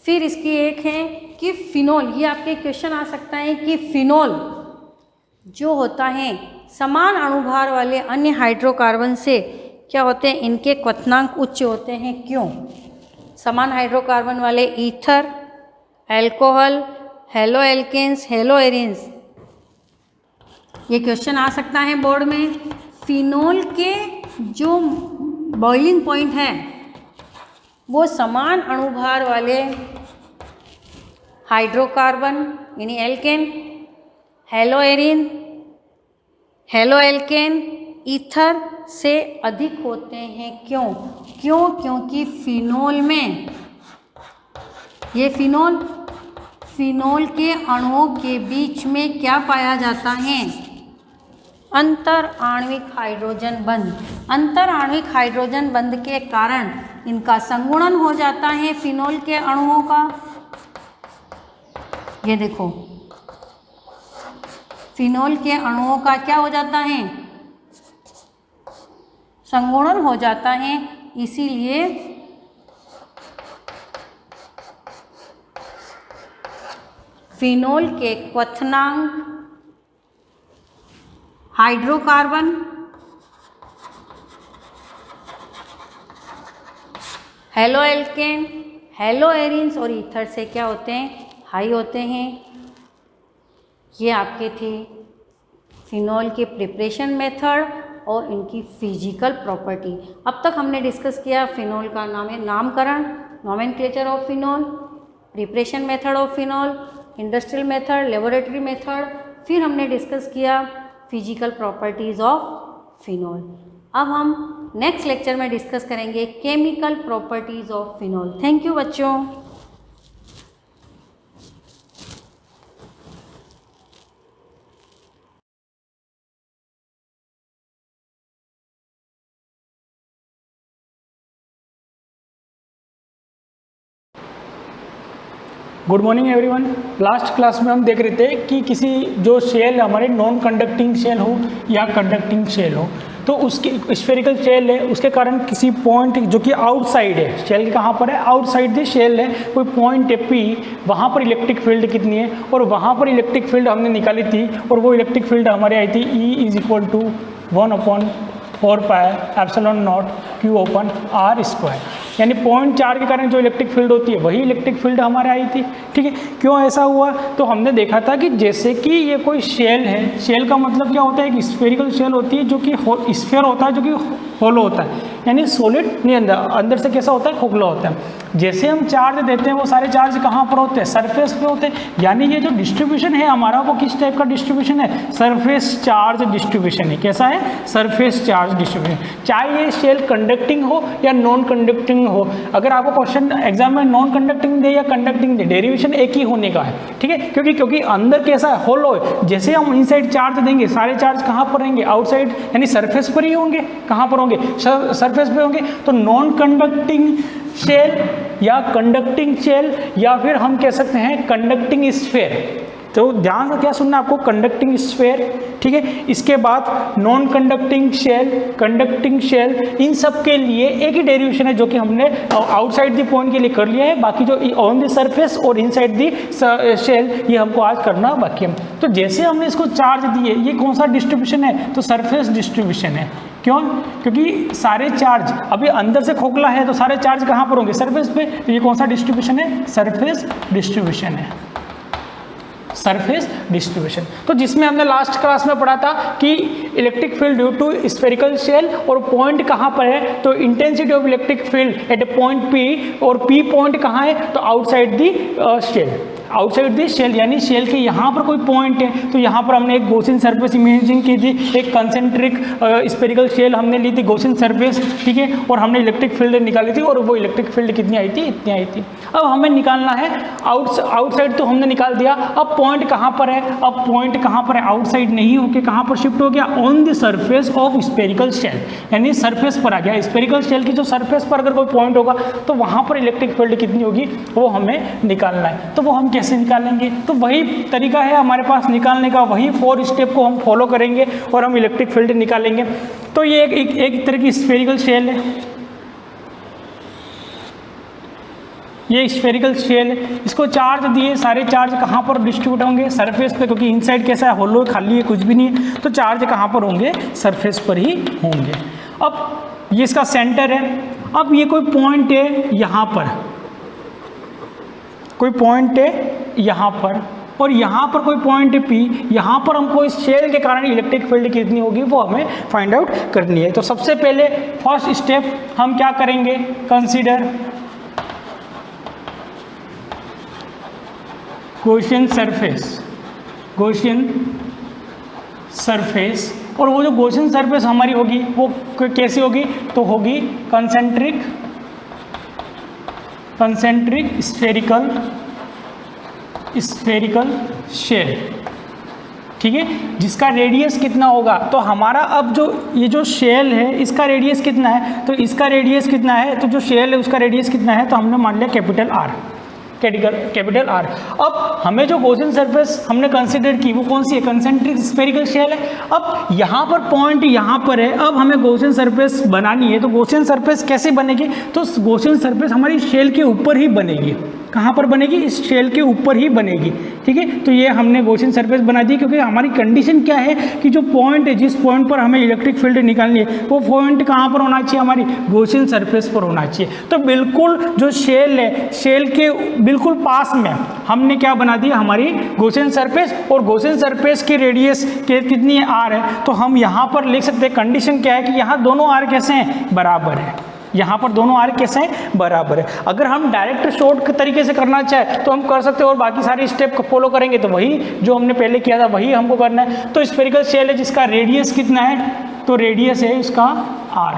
फिर इसकी एक है कि फिनोल, ये आपके क्वेश्चन आ सकता है कि फिनोल जो होता है समान अणुभार वाले अन्य हाइड्रोकार्बन से क्या होते हैं, इनके क्वथनांक उच्च होते हैं, क्यों? समान हाइड्रोकार्बन वाले ether, alcohol, halo alkanes, halo arenes, ये क्वेश्चन आ सकता है बोर्ड में। फिनोल के जो बॉइलिंग पॉइंट है वो समान अणुभार वाले हाइड्रोकार्बन यानी alkane, halo arene, halo alkane, ether से अधिक होते हैं, क्यों? क्योंकि फिनोल में ये फिनोल के अणुओं के बीच में क्या पाया जाता है? अंतर आणविक हाइड्रोजन बंध। अंतर आणविक हाइड्रोजन बंध के कारण इनका संगुणन हो जाता है फिनोल के अणुओं का। ये देखो, फिनोल के अणुओं का क्या हो जाता है? संगुणन हो जाता है, इसीलिए फिनोल के क्वथनांक hydrocarbon, halo alkane, hello arenes और ईथर से क्या होते हैं? हाई होते हैं। ये आपके थे फिनोल के प्रिपरेशन मेथड और इनकी फिजिकल प्रॉपर्टी। अब तक हमने डिस्कस किया फिनोल का नामकरण, nomenclature of phenol, preparation method of phenol, industrial method, laboratory method, फिर हमने डिस्कस किया फिजिकल प्रॉपर्टीज़ ऑफ फिनोल। अब हम नेक्स्ट लेक्चर में डिस्कस करेंगे chemical properties of phenol. Thank you बच्चों। Good morning everyone. Last class में हम देख रहे थे कि किसी जो शेल हमारे नॉन कंडक्टिंग शेल हो या कंडक्टिंग शेल हो, तो उसकी स्फेरिकल शेल है, उसके कारण किसी पॉइंट जो कि आउटसाइड है, शेल कहाँ पर है? आउटसाइड द शेल है, कोई पॉइंट है P, वहाँ पर इलेक्ट्रिक फील्ड कितनी है, और वहाँ पर इलेक्ट्रिक फील्ड हमने निकाली थी, और वो इलेक्ट्रिक फील्ड हमारी आई थी E = 1/4πε0 Q/r²। यानी पॉइंट चार्ज के कारण जो इलेक्ट्रिक फील्ड होती है वही इलेक्ट्रिक फील्ड हमारे आई थी। ठीक है, क्यों ऐसा हुआ? तो हमने देखा था कि जैसे कि ये कोई शेल है, शेल का मतलब क्या होता है? एक स्फेरिकल शेल होती है जो कि स्फेयर होता है, जो कि होलो होता है, यानी सॉलिड नहीं, अंदर से कैसा होता है? खोखला होता है। जैसे हम चार्ज देते हैं वो सारे चार्ज कहाँ पर होते हैं? सरफेस पे होते हैं। यानी ये जो डिस्ट्रीब्यूशन है हमारा वो किस टाइप का डिस्ट्रीब्यूशन है? सरफेस चार्ज डिस्ट्रीब्यूशन है। कैसा है? Surface charge distribution. चाहे ये शेल कंडक्टिंग हो या नॉन कंडक्टिंग हो। अगर आपको क्वेश्चन एग्जाम में नॉन कंडक्टिंग दे या कंडक्टिंग दे, डेरिवेशन एक ही होने का है। ठीक है, क्योंकि अंदर कैसा है? होलो है। जैसे हम इनसाइड चार्ज देंगे सारे चार्ज कहाँ पर रहेंगे? आउटसाइड, यानी सरफेस पर ही होंगे। कहाँ पर होंगे? सरफेस पे होंगे। तो नॉन कंडक्टिंग शेल या कंडक्टिंग शेल, या फिर हम कह सकते हैं कंडक्टिंग स्फेयर। तो ध्यान से क्या सुनना आपको? Conducting sphere. ठीक है, इसके बाद non conducting shell, conducting shell, इन सब के लिए एक ही डेरिवेशन है जो कि हमने आउटसाइड द पॉइंट के लिए कर लिया है। बाकी जो ऑन द सरफेस और इनसाइड द शेल, ये हमको आज करना बाकी है। तो जैसे हमने इसको चार्ज दिए, ये कौन सा डिस्ट्रीब्यूशन है? तो सरफेस डिस्ट्रीब्यूशन है। क्यों? क्योंकि सारे चार्ज अभी अंदर से खोखला है, तो सारे चार्ज कहाँ पर होंगे? सरफेस पे। तो ये कौन सा डिस्ट्रीब्यूशन है? सरफेस डिस्ट्रीब्यूशन है, सरफेस डिस्ट्रीब्यूशन। तो जिसमें हमने लास्ट क्लास में पढ़ा था कि electric field due to spherical shell, और पॉइंट कहाँ पर है? तो intensity of electric field at a point P, और P पॉइंट कहाँ है? तो outside the shell. Outside this shell, यानी शेल के यहाँ पर कोई पॉइंट है, तो यहाँ पर हमने एक गॉसियन सरफेस इमेजिंग की थी, एक कंसेंट्रिक स्फेरिकल शेल हमने ली थी गॉसियन सरफेस, ठीक है, और हमने इलेक्ट्रिक फील्ड निकाली थी, और वो इलेक्ट्रिक फील्ड कितनी आई थी, इतनी आई थी। अब हमें निकालना है आउटसाइड, तो हमने निकाल दिया। अब पॉइंट कहाँ पर है, अब पॉइंट कहाँ पर है, आउटसाइड नहीं होके कहाँ पर शिफ्ट हो गया, on the surface of spherical shell, यानी सरफेस पर आ गया। स्फेरिकल शेल की जो सरफेस पर अगर कोई पॉइंट होगा तो वहाँ पर इलेक्ट्रिक फील्ड कितनी होगी वो हमें निकालना है। तो वो हम कैसे निकालेंगे, तो वही तरीका है हमारे पास निकालने का, वही 4 स्टेप को हम फॉलो करेंगे और हम इलेक्ट्रिक फील्ड निकालेंगे। तो ये एक तरह की स्फेरिकल शेल है, ये स्फेरिकल शेल है, इसको चार्ज दिए, सारे चार्ज कहाँ पर डिस्ट्रीब्यूट होंगे, सरफेस पे, क्योंकि इनसाइड कैसा है, होलो खाली है, कुछ भी नहीं है, तो चार्ज कहाँ पर होंगे, सरफेस पर ही होंगे। अब ये इसका सेंटर है, अब ये कोई पॉइंट है यहाँ पर, कोई पॉइंट है यहाँ पर, और यहाँ पर कोई पॉइंट है P, यहाँ पर हमको इस शेल के कारण इलेक्ट्रिक फील्ड कितनी होगी वो हमें फाइंड आउट करनी है। तो सबसे पहले फर्स्ट स्टेप हम क्या करेंगे, कंसीडर गॉसियन सरफेस, और वो जो गॉसियन सरफेस हमारी होगी वो कैसी होगी, तो होगी कंसेंट्रिक स्फेरिकल शेल, ठीक है, जिसका रेडियस कितना होगा, तो हमारा अब जो ये जो शेल है इसका रेडियस कितना है, तो इसका रेडियस कितना है, तो जो शेल है उसका रेडियस कितना है, तो हमने मान लिया कैपिटल R। अब हमें जो गॉसियन सरफेस हमने कंसीडर की वो कौन सी है, कंसेंट्रिक स्फेरिकल शेल है। अब यहाँ पर पॉइंट यहाँ पर है, अब हमें गॉसियन सरफेस बनानी है, तो गॉसियन सरफेस कैसे बनेगी, तो गॉसियन सरफेस हमारी शेल के ऊपर ही बनेगी। कहाँ पर बनेगी, इस शेल के ऊपर ही बनेगी, ठीक है। तो ये हमने गॉसियन सरफेस बना दी, क्योंकि हमारी कंडीशन क्या है कि जो पॉइंट है, जिस पॉइंट पर हमें इलेक्ट्रिक फील्ड निकालनी है वो पॉइंट कहाँ पर होना चाहिए, हमारी गॉसियन सरफेस पर होना चाहिए। तो बिल्कुल जो शेल है, शेल के बिल्कुल पास में हमने क्या बना दिया, हमारी गॉसियन सरफेस, और गॉसियन सरफेस की रेडियस के कितनी है, R है। तो हम यहाँ पर लिख सकते हैं, कंडीशन क्या है कि यहाँ दोनों R कैसे हैं, बराबर है, यहाँ पर दोनों R कैसे हैं, बराबर है। अगर हम डायरेक्ट शॉर्ट तरीके से करना चाहे तो हम कर सकते हैं, और बाकी सारे स्टेप को फॉलो करेंगे तो वही जो हमने पहले किया था वही हमको करना है। तो स्फेरिकल शेल है जिसका रेडियस कितना है, तो रेडियस है इसका R,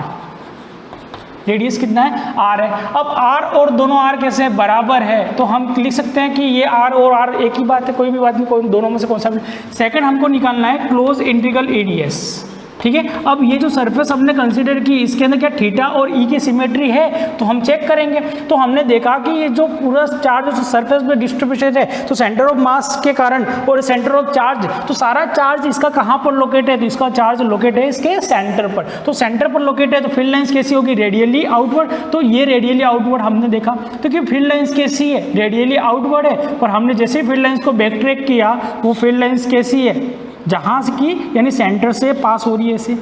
रेडियस कितना है, R है। अब R और दोनों R कैसे है, बराबर है, तो हम लिख सकते हैं कि ये R और R एक ही बात है, कोई भी बात नहीं, कोई दोनों में से कौन सा भी। सेकंड हमको निकालना है क्लोज इंटीग्रल ADS, ठीक है। अब ये जो सरफेस हमने कंसीडर की इसके अंदर क्या थीटा और ई की सिमेट्री है, तो हम चेक करेंगे। तो हमने देखा कि ये जो पूरा चार्ज जो सरफेस पे डिस्ट्रीब्यूशन है, तो सेंटर ऑफ मास के कारण और सेंटर ऑफ चार्ज, तो सारा चार्ज इसका कहाँ पर लोकेट है, तो इसका चार्ज लोकेट है इसके सेंटर पर। तो सेंटर पर लोकेट है तो फील्ड लाइंस कैसी होगी, रेडियली आउटवर्ड। तो ये रेडियली आउटवर्ड हमने देखा, तो कि फील्ड लाइंस कैसी है, रेडियली आउटवर्ड है। और हमने जैसे ही फील्ड लाइंस को बैक ट्रैक किया वो फील्ड लाइंस कैसी है, जहाँ से की यानी सेंटर से पास हो रही है ऐसे,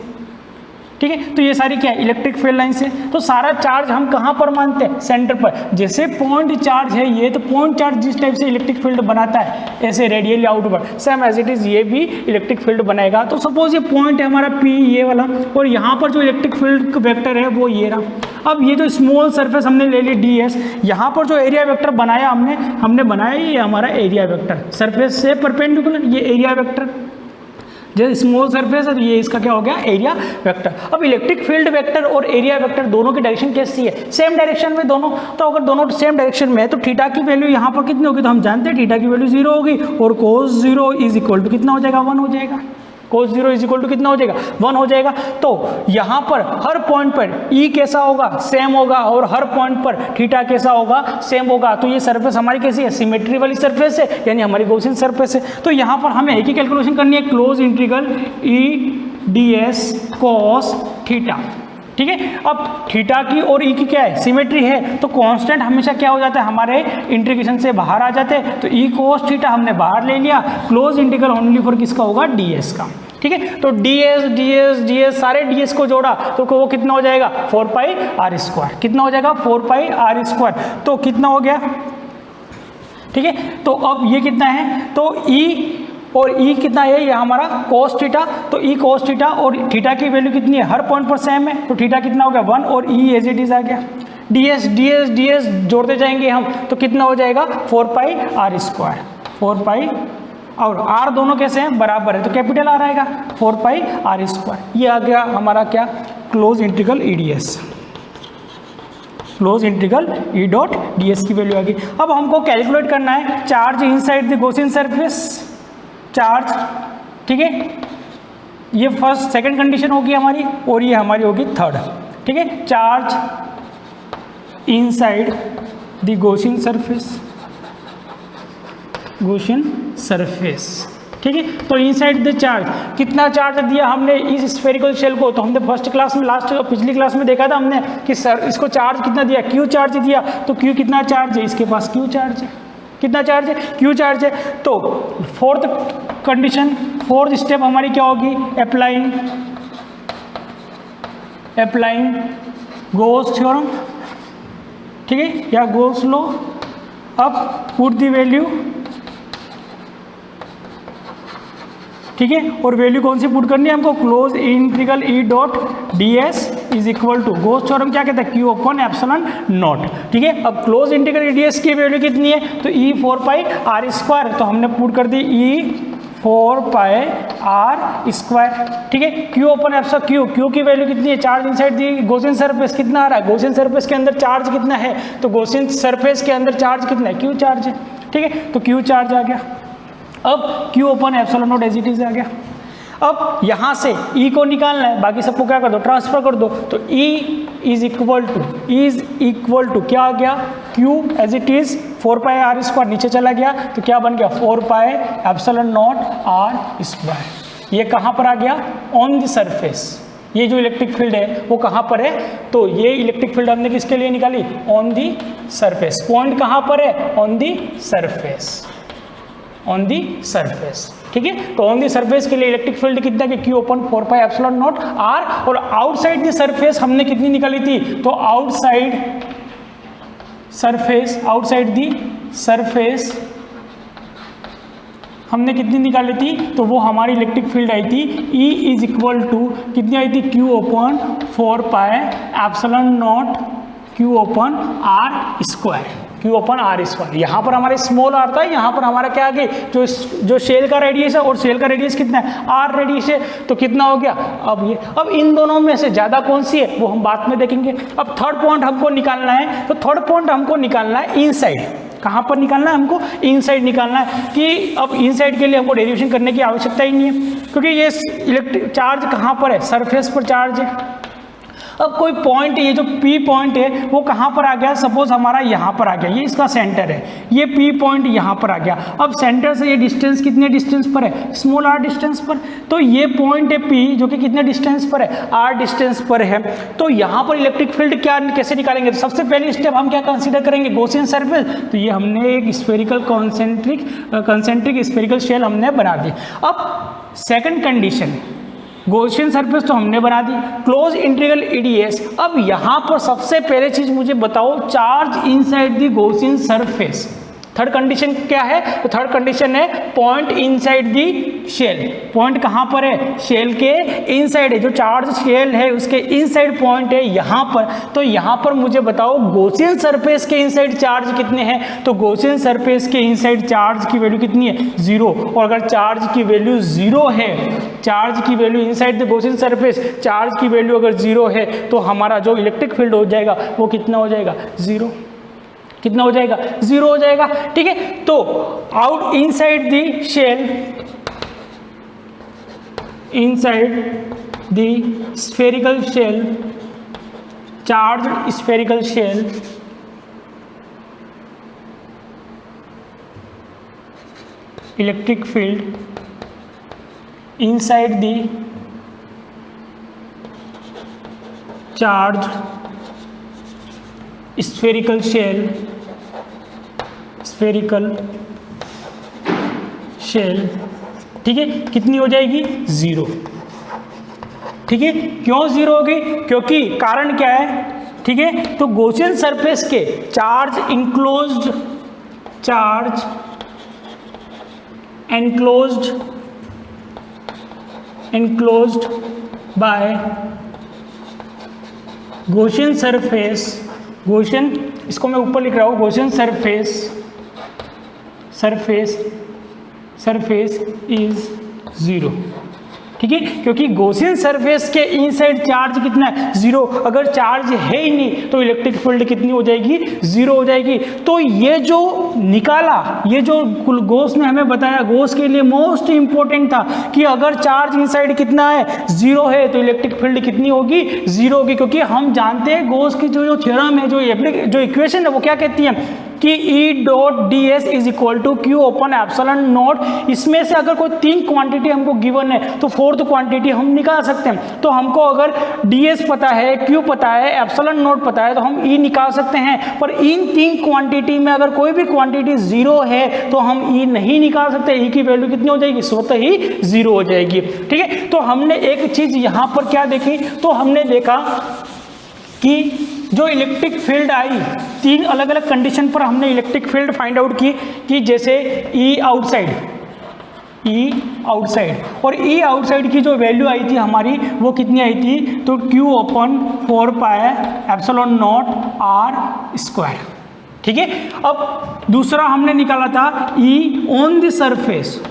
ठीक है। तो ये सारी क्या है, इलेक्ट्रिक फील्ड लाइन से। तो सारा चार्ज हम कहाँ पर मानते हैं, सेंटर पर। जैसे पॉइंट चार्ज है ये, तो पॉइंट चार्ज जिस टाइप से इलेक्ट्रिक फील्ड बनाता है ऐसे radially outward, same as it is ये भी इलेक्ट्रिक फील्ड बनाएगा। तो सपोज ये पॉइंट है हमारा P ये वाला, और यहाँ पर जो इलेक्ट्रिक फील्ड वेक्टर है वो ये रहा। अब ये जो स्मॉल सरफेस हमने ले ली DS, यहाँ पर जो एरिया वेक्टर बनाया हमने बनाया ये हमारा एरिया वेक्टर, सरफेस से परपेंडिकुलर ये एरिया वेक्टर, जैसे स्मॉल सरफेस है तो ये इसका क्या हो गया, एरिया वेक्टर। अब इलेक्ट्रिक फील्ड वेक्टर और एरिया वेक्टर दोनों की डायरेक्शन कैसी है, सेम डायरेक्शन में दोनों। तो अगर दोनों सेम डायरेक्शन में है तो थीटा की वैल्यू यहाँ पर कितनी होगी, तो हम जानते हैं थीटा की वैल्यू 0 होगी, और cos 0 इज इक्वल टू कितना हो जाएगा, 1 हो जाएगा। cos 0 इज इक्वल टू कितना हो जाएगा, 1 हो जाएगा। तो यहाँ पर हर पॉइंट पर E कैसा होगा, सेम होगा, और हर पॉइंट पर थीटा कैसा होगा, सेम होगा। तो ये सरफेस हमारी कैसी है, सिमेट्री वाली सरफेस है, यानी हमारी गॉसियन सरफेस है। तो यहाँ पर हमें एक ही कैलकुलेशन करनी है, close integral EDS cos theta, ठीक है। अब थीटा की और ई की क्या है, सिमेट्री है, तो कांस्टेंट हमेशा क्या हो जाता है, हमारे इंटीग्रेशन से बाहर आ जाते हैं। तो ई cos थीटा हमने बाहर ले लिया, क्लोज इंटीग्रल ओनली फॉर किसका होगा, ds का, ठीक है। तो ds सारे ds को जोड़ा तो वो कितना हो जाएगा, 4 पाई r स्क्वायर, कितना हो जाएगा, 4 पाई r स्क्वायर। तो कितना हो गया, ठीक है। तो अब ये कितना है, तो e और E कितना है, ये हमारा cos थीटा। तो E cos थीटा और थीटा की वैल्यू कितनी है, हर पॉइंट पर सेम है, तो थीटा कितना हो गया 1, और E एज इट इज आ गया। ds जोड़ते जाएंगे हम तो कितना हो जाएगा 4πr², 4π और r दोनों कैसे हैं बराबर है तो कैपिटल R आएगा 4πr²। ये आ गया हमारा क्या close integral EDS, close integral E dot ds की वैल्यू आ गई। अब हमको कैलकुलेट करना है charge inside the Gaussian surface, charge, ठीक है, ये फर्स्ट सेकंड कंडीशन होगी हमारी और ये हमारी होगी थर्ड, ठीक है। Charge inside the Gaussian surface, Gaussian surface, ठीक है। तो इनसाइड द चार्ज कितना चार्ज दिया हमने इस स्फेरिकल शेल को, तो हमने फर्स्ट क्लास में पिछली क्लास में देखा था हमने कि सर इसको चार्ज कितना दिया, Q चार्ज दिया, तो Q कितना चार्ज है, इसके पास Q चार्ज है, कितना चार्ज है Q चार्ज है। तो फोर्थ कंडीशन, फोर्थ स्टेप हमारी क्या होगी, अप्लाइंग गॉस थ्योरम, ठीक है, या गॉस लॉ। अब पुट द वैल्यू, ठीक है, और वैल्यू कौन सी पुट करनी है हमको, close integral E dot ds is equal to Gauss theorem क्या कहता है Q/ε0, ठीक है। अब क्लोज इंटीग्रल ds की वैल्यू कितनी है तो E 4πr², तो हमने पुट कर दी E 4πr², ठीक है। Q की वैल्यू कितनी है, charge inside the Gaussian surface कितना आ रहा है, गॉसियन सरफेस के अंदर चार्ज कितना है, तो गॉसियन सरफेस के अंदर चार्ज कितना है, Q चार्ज है, ठीक है, तो Q चार्ज आ गया। अब Q/ε0 एज इट इज आ गया। अब यहाँ से E को निकालना है, बाकी सबको क्या कर दो, ट्रांसफर कर दो, तो E इज इक्वल टू क्या आ गया, Q as it is 4πr², नीचे चला गया तो क्या बन गया 4πε0r²। ये कहाँ पर आ गया, ऑन द सरफेस। ये जो इलेक्ट्रिक फील्ड है वो कहाँ पर है, तो ये इलेक्ट्रिक फील्ड हमने किसके लिए निकाली, ऑन द सरफेस। पॉइंट कहाँ पर है, on the surface, on the surface, ठीक है। तो ऑन दी सरफेस के लिए इलेक्ट्रिक फील्ड कितना कि Q/4πε0r, और आउटसाइड दी सरफेस हमने कितनी निकाली थी, तो आउटसाइड दी सरफेस हमने कितनी निकाली थी, तो वो हमारी इलेक्ट्रिक फील्ड आई थी E इज इक्वल टू कितनी आई थी, Q/4πε0 Q/r²। यहाँ पर हमारे स्मॉल r था, यहाँ पर हमारा क्या आ गई, जो शेल का रेडियस है, और शेल का रेडियस कितना है, r रेडियस है, तो कितना हो गया। अब इन दोनों में से ज़्यादा कौन सी है वो हम बाद में देखेंगे। अब थर्ड पॉइंट हमको निकालना है, तो थर्ड पॉइंट हमको निकालना है इनसाइड। कहाँ पर निकालना है हमको, इनसाइड निकालना है। कि अब इनसाइड के लिए हमको डेरिवेशन करने की आवश्यकता ही नहीं है, क्योंकि ये इलेक्ट्रिक चार्ज कहाँ पर है, सरफेस पर चार्ज है। अब कोई पॉइंट, ये जो P पॉइंट है वो कहाँ पर आ गया, सपोज हमारा यहाँ पर आ गया, ये इसका सेंटर है, ये P पॉइंट यहाँ पर आ गया। अब सेंटर से ये डिस्टेंस कितने डिस्टेंस पर है, स्मॉल r डिस्टेंस पर, तो ये पॉइंट है P जो कि कितने डिस्टेंस पर है, r डिस्टेंस पर है। तो यहाँ पर इलेक्ट्रिक फील्ड क्या कैसे निकालेंगे, तो सबसे पहले स्टेप हम क्या कंसिडर करेंगे, गॉसियन सरफेस। तो ये हमने एक स्फेरिकल कंसेंट्रिक स्फेरिकल शेल हमने बना दी। अब सेकेंड कंडीशन, गॉसियन सरफेस तो हमने बना दी, क्लोज इंटीग्रल EDS। अब यहाँ पर सबसे पहले चीज मुझे बताओ, charge inside the Gaussian surface. Third condition क्या है, तो थर्ड कंडीशन है point inside the shell. Point कहाँ पर है, शेल के इनसाइड है, जो चार्ज शेल है उसके इनसाइड पॉइंट है यहाँ पर। तो यहाँ पर मुझे बताओ गॉसियन सरफेस के इनसाइड चार्ज कितने हैं, तो गॉसियन सरफेस के इनसाइड चार्ज की वैल्यू कितनी है, 0। और अगर चार्ज की वैल्यू 0 है, चार्ज की value inside the Gaussian surface charge की वैल्यू अगर 0 है, तो हमारा जो इलेक्ट्रिक फील्ड हो जाएगा वो कितना हो जाएगा, 0। कितना हो जाएगा, 0 हो जाएगा, ठीक है। तो out inside the shell, inside the spherical shell, charge spherical shell, electric field inside the charged spherical shell, ठीक है, कितनी हो जाएगी, 0। ठीक है, क्यों 0 होगी, क्योंकि कारण क्या है, ठीक है, तो गॉसियन सरफेस के charge enclosed by Gaussian surface Gaussian, इसको मैं ऊपर लिख रहा हूँ, गॉसियन सरफेस इज 0, ठीक है, क्योंकि गॉसियन सरफेस के इनसाइड चार्ज कितना है, 0। अगर चार्ज है ही नहीं तो इलेक्ट्रिक फील्ड कितनी हो जाएगी, 0 हो जाएगी। तो ये जो निकाला, ये जो गॉस ने हमें बताया, गॉस के लिए मोस्ट इंपॉर्टेंट था कि अगर चार्ज इनसाइड कितना है, 0 है, तो इलेक्ट्रिक फील्ड कितनी होगी, 0 होगी। क्योंकि हम जानते हैं गॉस की जो थ्योरम है, जो इक्वेशन है, वो क्या कहती है कि E dot ds is equal to Q upon epsilon naught. इसमें से अगर कोई 3 क्वांटिटी हमको गिवन है तो 4th क्वांटिटी हम निकाल सकते हैं। तो हमको अगर ds पता है, Q पता है, एप्सिलॉन नॉट पता है, तो हम E निकाल सकते हैं। पर इन 3 क्वांटिटी में अगर कोई भी क्वांटिटी 0 है तो हम E नहीं निकाल सकते। E की वैल्यू कितनी हो जाएगी, स्वतः ही 0 हो जाएगी, ठीक है। तो हमने एक चीज यहाँ पर क्या देखी, तो हमने देखा कि जो इलेक्ट्रिक फील्ड आई, 3 अलग अलग कंडीशन पर हमने इलेक्ट्रिक फील्ड फाइंड आउट की, कि जैसे E आउटसाइड और E आउटसाइड की जो वैल्यू आई थी हमारी, वो कितनी आई थी, तो Q upon 4 pi epsilon naught R square, ठीक है। अब दूसरा हमने निकाला था E ऑन द सरफेस,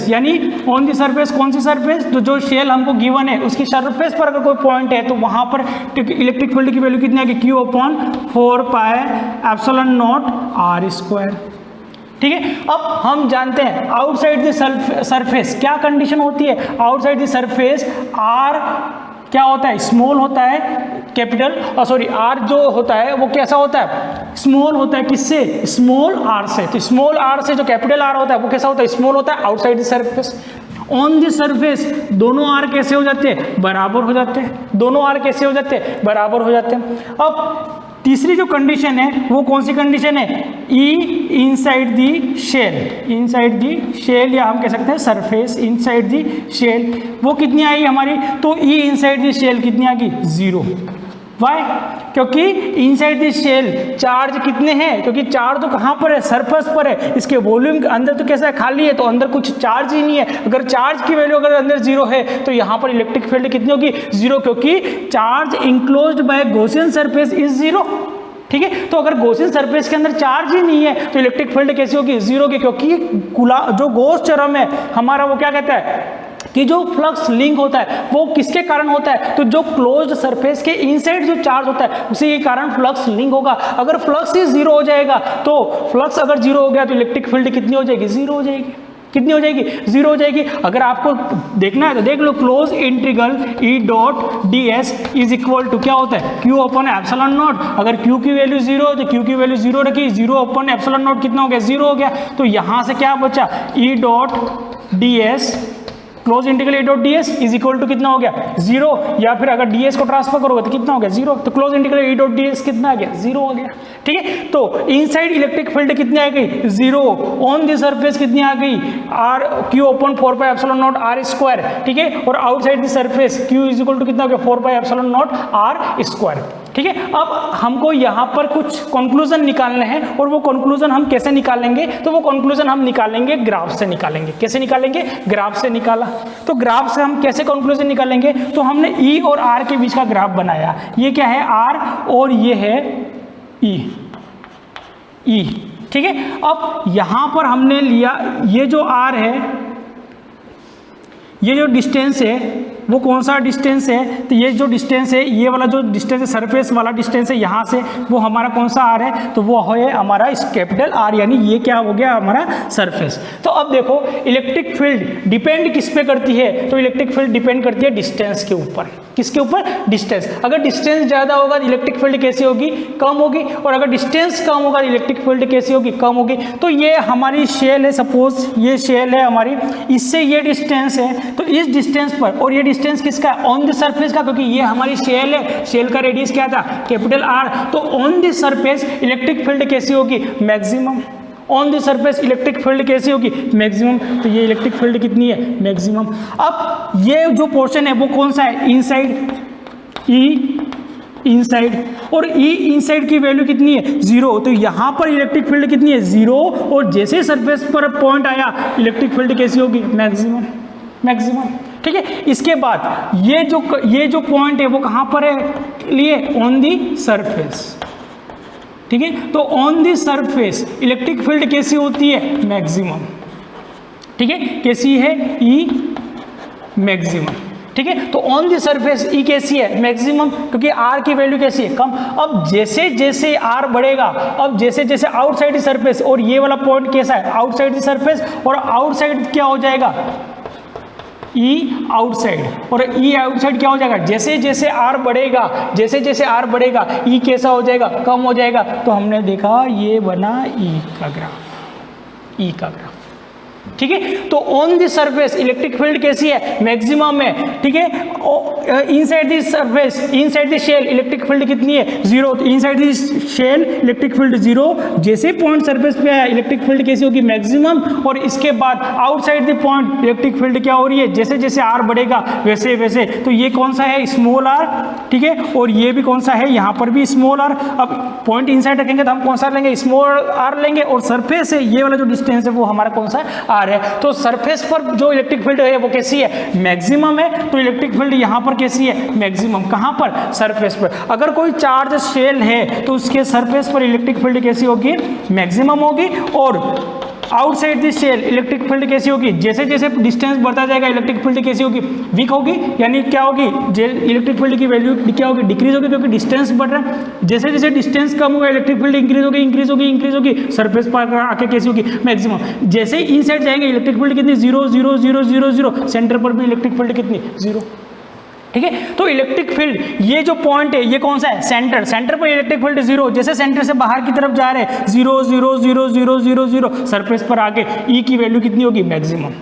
यानी ऑन दी सरफेस, कौन सी सरफेस, तो जो शेल हमको गिवन है उसकी सरफेस पर अगर कोई पॉइंट है तो वहां पर इलेक्ट्रिक फील्ड की वैल्यू कितनी आएगी, Q upon 4 pi epsilon naught R square, ठीक है। अब हम जानते हैं आउटसाइड द सरफेस क्या कंडीशन होती है, आउटसाइड द सरफेस R क्या होता है, स्मॉल होता है, कैपिटल R जो होता है वो कैसा होता है, स्मॉल होता है, किससे, स्मॉल r से। तो स्मॉल r से जो कैपिटल R होता है वो कैसा होता है, स्मॉल होता है, outside the surface. On the surface दोनों r कैसे हो जाते हैं, बराबर हो जाते हैं, दोनों r कैसे हो जाते हैं, बराबर हो जाते हैं। अब तीसरी जो कंडीशन है वो कौन सी कंडीशन है, E इनसाइड दी शेल, या हम कह सकते हैं सरफेस इनसाइड दी शेल, वो कितनी आई हमारी, तो E इनसाइड दी शेल कितनी आ गई, 0। वाई, क्योंकि इनसाइड दी शेल चार्ज कितने हैं, क्योंकि चार्ज तो कहाँ पर है, सरफेस पर है, इसके वॉल्यूम के अंदर तो कैसा है, खाली है, तो अंदर कुछ चार्ज ही नहीं है। अगर चार्ज की वैल्यू अगर अंदर 0 है तो यहाँ पर इलेक्ट्रिक फील्ड कितनी होगी, 0, क्योंकि charge enclosed by Gaussian surface is 0, ठीक है। तो अगर गॉसियन सरफेस के अंदर चार्ज ही नहीं है तो इलेक्ट्रिक फील्ड कैसी होगी, 0 की, क्योंकि जो गॉस थ्योरम है हमारा वो क्या कहता है कि जो फ्लक्स लिंक होता है वो किसके कारण होता है, तो जो क्लोज्ड सरफेस के इनसाइड जो चार्ज होता है उसी के कारण फ्लक्स लिंक होगा। अगर फ्लक्स ही 0 हो जाएगा, तो फ्लक्स अगर 0 हो गया तो इलेक्ट्रिक फील्ड कितनी हो जाएगी, 0 हो जाएगी, कितनी हो जाएगी, 0 हो जाएगी। अगर आपको देखना है तो देख लो, close integral E dot ds is equal to क्या होता है, Q ओपन एप्सिलॉन नॉट। अगर Q की वैल्यू 0 है तो Q की वैल्यू 0 रखी, 0 ओपन एप्सिलॉन नॉट कितना हो गया, 0 हो गया। तो यहाँ से क्या बचा, E dot ds close integral E dot ds is equal to कितना हो गया, 0, या फिर अगर ds को ट्रांसफर करोगे तो कितना हो गया, 0। तो close integral E dot ds कितना आ गया, 0 हो गया, ठीक है। तो इनसाइड इलेक्ट्रिक फील्ड कितनी आ गई, 0। ऑन द सरफेस कितनी आ गई, Q upon 4 pi epsilon naught R square, ठीक है। और outside the surface Q is equal to कितना हो गया, 4 pi epsilon naught R square, ठीक है। अब हमको यहाँ पर कुछ कंक्लूजन निकालने हैं, और वो कंक्लूजन हम कैसे निकालेंगे, तो वो कंक्लूजन हम निकालेंगे ग्राफ से निकालेंगे। कैसे निकालेंगे, ग्राफ से निकाला। तो ग्राफ से हम कैसे कंक्लूजन निकालेंगे, तो हमने E और R के बीच का ग्राफ बनाया। ये क्या है, R, और ये है E, ठीक है। अब यहाँ पर हमने लिया ये जो R है, ये जो डिस्टेंस है वो कौन सा डिस्टेंस है, तो ये जो डिस्टेंस है, ये वाला जो डिस्टेंस है, सरफेस वाला डिस्टेंस है यहाँ से, वो हमारा कौन सा R है, तो वो है हमारा कैपिटल R, यानी ये क्या हो गया, हमारा सरफेस। तो अब देखो इलेक्ट्रिक फील्ड डिपेंड किस पे करती है, तो इलेक्ट्रिक फील्ड डिपेंड करती है डिस्टेंस के ऊपर। किसके ऊपर, डिस्टेंस। अगर डिस्टेंस ज़्यादा होगा तो इलेक्ट्रिक फील्ड कैसी होगी, कम होगी, और अगर डिस्टेंस कम होगा तो इलेक्ट्रिक फील्ड कैसी होगी, कम होगी। तो ये हमारी शेल है, सपोज ये शेल है हमारी, इससे ये डिस्टेंस है, तो इस डिस्टेंस पर, और ये डिस्टेंस किसका, ऑन द सरफेस का, क्योंकि ये हमारी शेल है, शेल का रेडियस क्या था, कैपिटल R। तो on the surface electric field कैसी होगी, maximum. On the surface electric field कैसी होगी, मैक्सिमम। तो ये इलेक्ट्रिक फील्ड कितनी है, मैक्सिमम। अब ये जो पोर्शन है वो कौन सा है, इनसाइड, E इनसाइड, और E इनसाइड की वैल्यू कितनी है, 0। तो यहाँ पर इलेक्ट्रिक फील्ड कितनी है, 0, और जैसे सरफेस पर पॉइंट आया इलेक्ट्रिक फील्ड कैसी होगी, मैक्सिमम, ठीक है। इसके बाद ये जो पॉइंट है वो कहाँ पर है लिए ऑन दी सरफेस, ठीक है। तो on the surface electric field कैसी होती है, मैक्सिमम, ठीक है। कैसी है, ई मैक्सिमम, ठीक है। तो ऑन दी सरफेस ई कैसी है, मैक्सिमम, क्योंकि आर की वैल्यू कैसी है, कम। अब जैसे जैसे आर बढ़ेगा, अब जैसे जैसे आउटसाइड दी सरफेस, और ये वाला पॉइंट कैसा है, आउटसाइड दी सरफेस, और आउटसाइड क्या हो जाएगा, ई आउटसाइड, और ई आउटसाइड क्या हो जाएगा, जैसे जैसे आर बढ़ेगा, जैसे जैसे आर बढ़ेगा ई कैसा हो जाएगा, कम हो जाएगा। तो हमने देखा ये बना ई का ग्राफ, ई का ग्राफ, ठीक है। तो on the surface electric field कैसी है, मैक्सिमम है, ठीक है। Inside the surface, inside the shell electric field कितनी है, जीरो। तो inside the shell electric field zero, जैसे पॉइंट सरफेस पे आया इलेक्ट्रिक फील्ड कैसी होगी, मैक्सिमम। और इसके बाद outside the point electric field क्या हो रही है, जैसे जैसे आर बढ़ेगा वैसे वैसे। तो ये कौन सा है, स्मॉल आर, ठीक है। और ये भी कौन सा है, यहाँ पर भी स्मॉल आर। अब पॉइंट इनसाइड रखेंगे तो हम कौन सा लेंगे, स्मॉल आर लेंगे, और सरफेस है ये वाला जो डिस्टेंस है वो हमारा कौन सा है, आर है। तो सरफेस पर जो इलेक्ट्रिक फील्ड है वो कैसी है, मैक्सिमम है। तो इलेक्ट्रिक फील्ड यहाँ पर कैसी है, मैक्सिमम, कहाँ पर, सरफेस पर। अगर कोई चार्ज शेल है तो उसके सरफेस पर इलेक्ट्रिक फील्ड कैसी होगी, मैक्सिमम होगी। और outside this shell electric field कैसी होगी, जैसे जैसे डिस्टेंस बढ़ता जाएगा इलेक्ट्रिक फील्ड कैसी होगी, वीक होगी। यानी क्या होगी, इलेक्ट्रिक फील्ड की वैल्यू क्या होगी, डिक्रीज होगी, क्योंकि डिस्टेंस बढ़ रहा है। जैसे जैसे डिस्टेंस कम होगा इलेक्ट्रिक फील्ड इंक्रीज होगी, इंक्रीज होगी, इंक्रीज होगी। सरफेस पर आके कैसी होगी, मैक्सिमम। जैसे ही इनसाइड जाएंगे इलेक्ट्रिक फील्ड कितनी, zero zero zero zero zero. Centre पर भी इलेक्ट्रिक फील्ड कितनी, जीरो, ठीक है। तो इलेक्ट्रिक फील्ड ये जो पॉइंट है ये कौन सा है, सेंटर। सेंटर पर इलेक्ट्रिक फील्ड जीरो, जैसे सेंटर से बाहर की तरफ जा रहे हैं zero zero zero zero zero zero. Surface पर आगे ई की वैल्यू कितनी होगी, मैक्सिमम,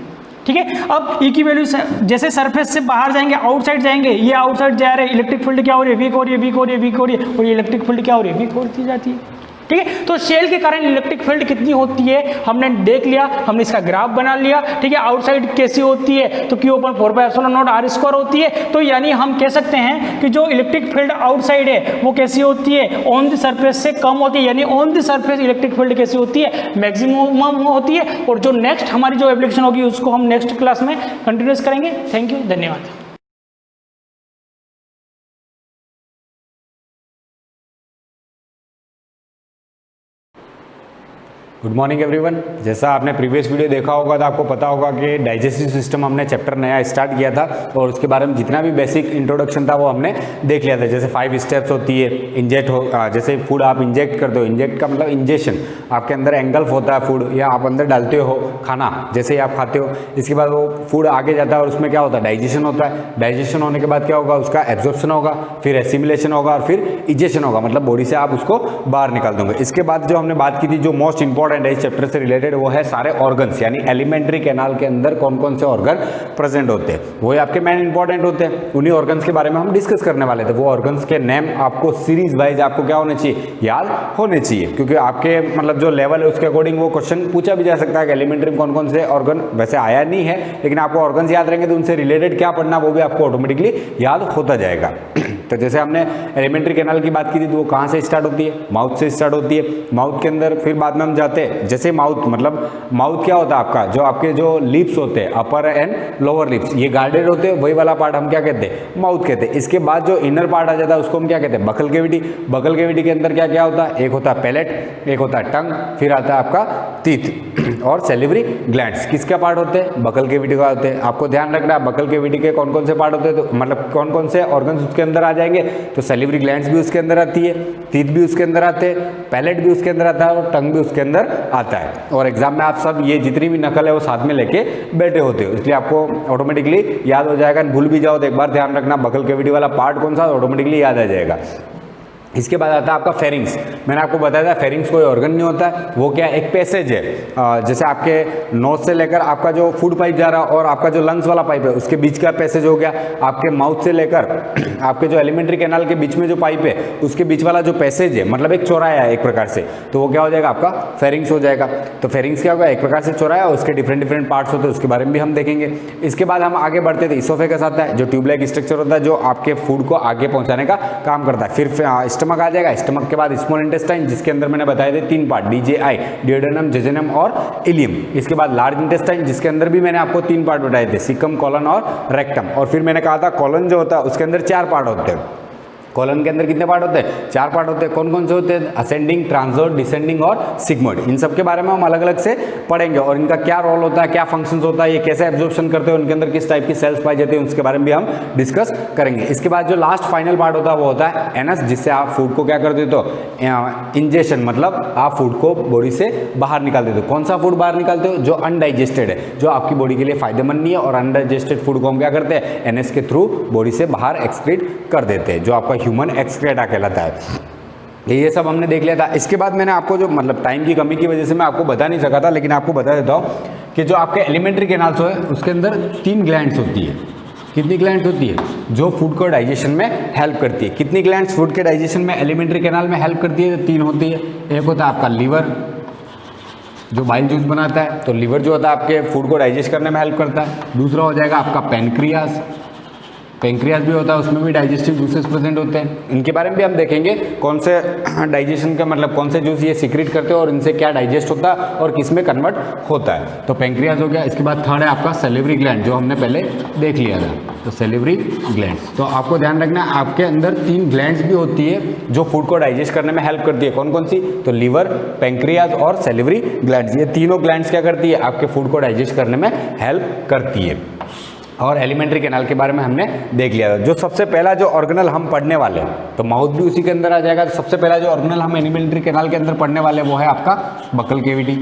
ठीक है। अब ई की वैल्यू जैसे सरफेस से बाहर जाएंगे, आउटसाइड जाएंगे, ये आउटसाइड जा रहे हैं, इलेक्ट्रिक फील्ड क्या हो रही है, वीक हो रही है, वीक हो रही है, वीक हो रही है। और ये इलेक्ट्रिक फील्ड क्या हो रही है, वीक होती जाती है, ठीक है। तो शेल के कारण इलेक्ट्रिक फील्ड कितनी होती है हमने देख लिया, हमने इसका ग्राफ बना लिया, ठीक है। आउटसाइड कैसी होती है, तो Q ओपन 4/ε0 आर स्क्वायर होती है। तो यानी हम कह सकते हैं कि जो इलेक्ट्रिक फील्ड आउटसाइड है वो कैसी होती है, ऑन द सरफेस से कम होती है। यानी on the surface electric field कैसी होती है, मैक्सिमम होती है। और जो नेक्स्ट हमारी जो एप्लीकेशन होगी उसको हम नेक्स्ट क्लास में कंटिन्यूस करेंगे। थैंक यू, धन्यवाद। Good morning everyone. जैसा आपने प्रीवियस वीडियो देखा होगा तो आपको पता होगा कि डाइजेस्टिव सिस्टम हमने चैप्टर नया स्टार्ट किया था, और उसके बारे में जितना भी बेसिक इंट्रोडक्शन था वो हमने देख लिया था। जैसे 5 स्टेप्स होती है, इंजेक्ट हो, जैसे फूड आप इंजेक्ट करते हो, इंजेक्ट का मतलब इंजेक्शन, आपके अंदर एंगल्फ होता है फूड, या आप अंदर डालते हो खाना, जैसे ही आप खाते हो, इसके बाद वो फूड आगे जाता है और उसमें क्या होता है, डाइजेशन होता है। डाइजेशन होने के बाद क्या होगा, उसका एब्जॉर्प्शन होगा, फिर एसिमिलेशन होगा, और फिर इजेक्शन होगा, मतलब बॉडी से आप उसको बाहर निकाल दोगे। इसके बाद जो हमने बात की थी, जो मोस्ट इंपॉर्टेंट इस चैप्टर से रिलेटेड, वो है सारे ऑर्गन्स, यानी एलिमेंट्री कैनाल के अंदर कौन कौन से ऑर्गन प्रेजेंट होते हैं, वो आपके मेन इंपॉर्टेंट होते हैं। उन्हीं ऑर्गन्स के बारे में हम डिस्कस करने वाले थे। वो ऑर्गन्स के नेम आपको सीरीज वाइज आपको क्या होने चाहिए, याद होने चाहिए, क्योंकि आपके मतलब जो लेवल है उसके अकॉर्डिंग वो क्वेश्चन पूछा भी जा सकता है कि एलिमेंट्री में कौन कौन से ऑर्गन, वैसे आया नहीं है लेकिन आपको ऑर्गन्स याद रहेंगे तो उनसे रिलेटेड क्या पढ़ना वो भी आपको ऑटोमेटिकली याद होता जाएगा। तो जैसे हमने एलिमेंट्री कैनाल की बात की थी, तो वो कहाँ से स्टार्ट होती है, माउथ से स्टार्ट होती है। माउथ के अंदर फिर बाद में हम जाते हैं, जैसे माउथ मतलब माउथ क्या होता है आपका, जो आपके जो लिप्स होते हैं, अपर एंड लोअर लिप्स, ये गार्डेड होते हैं, वही वाला पार्ट हम क्या कहते हैं, माउथ कहते हैं। इसके बाद जो इनर पार्ट आ जाता है उसको हम क्या कहते हैं, बकल कैविटी। बकल कैविटी के अंदर क्या क्या होता है, एक होता है पैलेट, एक होता है टंग, फिर आता है आपका टीथ और सेलिवरी ग्लैंड्स। किसका पार्ट होते हैं, बकल कैविटी का होते हैं। आपको ध्यान रखना है बकल कैविटी के कौन कौन से पार्ट होते हैं, तो मतलब कौन कौन से ऑर्गन्स उसके अंदर आ जाएंगे, तो सेलिवरी ग्लैंड्स भी उसके अंदर आती है, टीथ भी उसके अंदर आते हैं, पैलेट भी उसके अंदर आता है, और टंग भी उसके अंदर आता है। और एग्जाम में आप सब ये जितनी भी नकल है वो साथ में लेके बैठे होते हो, इसलिए आपको ऑटोमेटिकली याद हो जाएगा। भूल भी जाओ तो एक बार ध्यान रखना बकल कैविटी वाला पार्ट कौन सा, ऑटोमेटिकली याद आ जाएगा। इसके बाद आता है आपका फेरिंग्स। मैंने आपको बताया था फेरिंग्स कोई ऑर्गन नहीं होता है, वो क्या एक पैसेज है, जैसे आपके नोज से लेकर आपका जो फूड पाइप जा रहा है और आपका जो लंग्स वाला पाइप है उसके बीच का पैसेज हो गया, आपके माउथ से लेकर आपके जो एलिमेंट्री कैनाल के बीच में जो पाइप है उसके बीच वाला जो पैसेज है, मतलब एक चौराया है एक प्रकार से, तो वो क्या हो जाएगा, आपका फेरिंग्स हो जाएगा। तो फेरिंग्स क्या होगा, एक प्रकार से चौराया, उसके डिफरेंट पार्ट्स होते हैं, उसके बारे में भी हम देखेंगे। इसके बाद हम आगे बढ़ते थे, इसोफेगस आता है, जो ट्यूब लाइक स्ट्रक्चर होता है, जो आपके फूड को आगे पहुंचाने का काम करता है। फिर स्टमक आ जाएगा, स्टमक के बाद स्मॉल इंटेस्टाइन जिसके अंदर मैंने बताए थे 3 पार्ट, DJI, डियोडेनम, जेजुनम और इलियम। इसके बाद लार्ज इंटेस्टाइन जिसके अंदर भी मैंने आपको 3 पार्ट बताए थे, सीकम, कॉलन और रेक्टम। और फिर मैंने कहा था कॉलन जो होता है उसके अंदर 4 पार्ट होते हैं। कॉलन के अंदर कितने पार्ट होते हैं? 4 पार्ट होते हैं। कौन कौन से होते हैं? असेंडिंग, ट्रांसवर्स, डिसेंडिंग और सिग्मोइड। इन सब के बारे में हम अलग अलग से पढ़ेंगे और इनका क्या रोल होता है, क्या फंक्शंस होता है, ये कैसे एब्जॉर्प्शन करते हैं, उनके अंदर किस टाइप की सेल्स पाई जाती है, उसके बारे में भी हम डिस्कस करेंगे। इसके बाद जो लास्ट फाइनल पार्ट होता है वो होता है एनस, जिससे आप फूड को क्या कर देते हो? इंजेशन, मतलब आप फूड को बॉडी से बाहर निकाल देते हो। कौन सा फूड बाहर निकालते हो? जो अनडाइजेस्टेड है, जो आपकी बॉडी के लिए फायदेमंद नहीं है, और अनडाइजेस्टेड फूड को हम क्या करते हैं? एनएस के थ्रू बॉडी से बाहर एक्सक्रीट कर देते हैं, जो आपका ह्यूमन एक्सक्रीट कहलाता है। ये सब हमने देख लिया था। इसके बाद मैंने आपको जो मतलब टाइम की कमी की वजह से मैं आपको बता नहीं सका था, लेकिन आपको बता देता हूँ कि जो आपके एलिमेंट्री कैनाल्स है उसके अंदर 3 ग्लैंड्स होती है। कितनी ग्लैंड्स होती है? जो फूड को डाइजेशन में हेल्प करती है। कितनी ग्लैंड्स फूड के डाइजेशन में एलिमेंट्री कैनाल में हेल्प करती है? 3 होती है। एक होता है आपका लीवर, जो बाइल जूस बनाता है, तो लीवर जो होता है आपके फूड को डाइजेस्ट करने में हेल्प करता है। दूसरा हो जाएगा आपका पेनक्रियास, पेंक्रियास भी होता है, उसमें भी डाइजेस्टिव जूसेस प्रेजेंट होते हैं। इनके बारे में भी हम देखेंगे कौन से डाइजेशन का मतलब कौन से जूस ये सीक्रेट करते हैं और इनसे क्या डाइजेस्ट होता है और किस में कन्वर्ट होता है। तो पेंक्रियास हो गया। इसके बाद थर्ड है आपका सेलिवरी ग्लैंड, जो हमने पहले देख लिया था। तो सेलिवरी ग्लैंड्स, तो आपको ध्यान रखना है आपके अंदर 3 ग्लैंड्स भी होती है जो फूड को डाइजेस्ट करने में हेल्प करती है। कौन कौन सी? तो लीवर, पेंक्रियास और सेलिवरी ग्लैंड्स। ये तीनों ग्लैंड्स क्या करती है? आपके फूड को डाइजेस्ट करने में हेल्प करती है। और एलिमेंट्री कैनाल के बारे में हमने देख लिया था। जो सबसे पहला जो ऑर्गेनल हम पढ़ने वाले हैं, तो माउथ भी उसी के अंदर आ जाएगा। तो सबसे पहला जो ऑर्गेनल हम एलिमेंट्री कैनाल के अंदर पढ़ने वाले वो है आपका बकल कैविटी।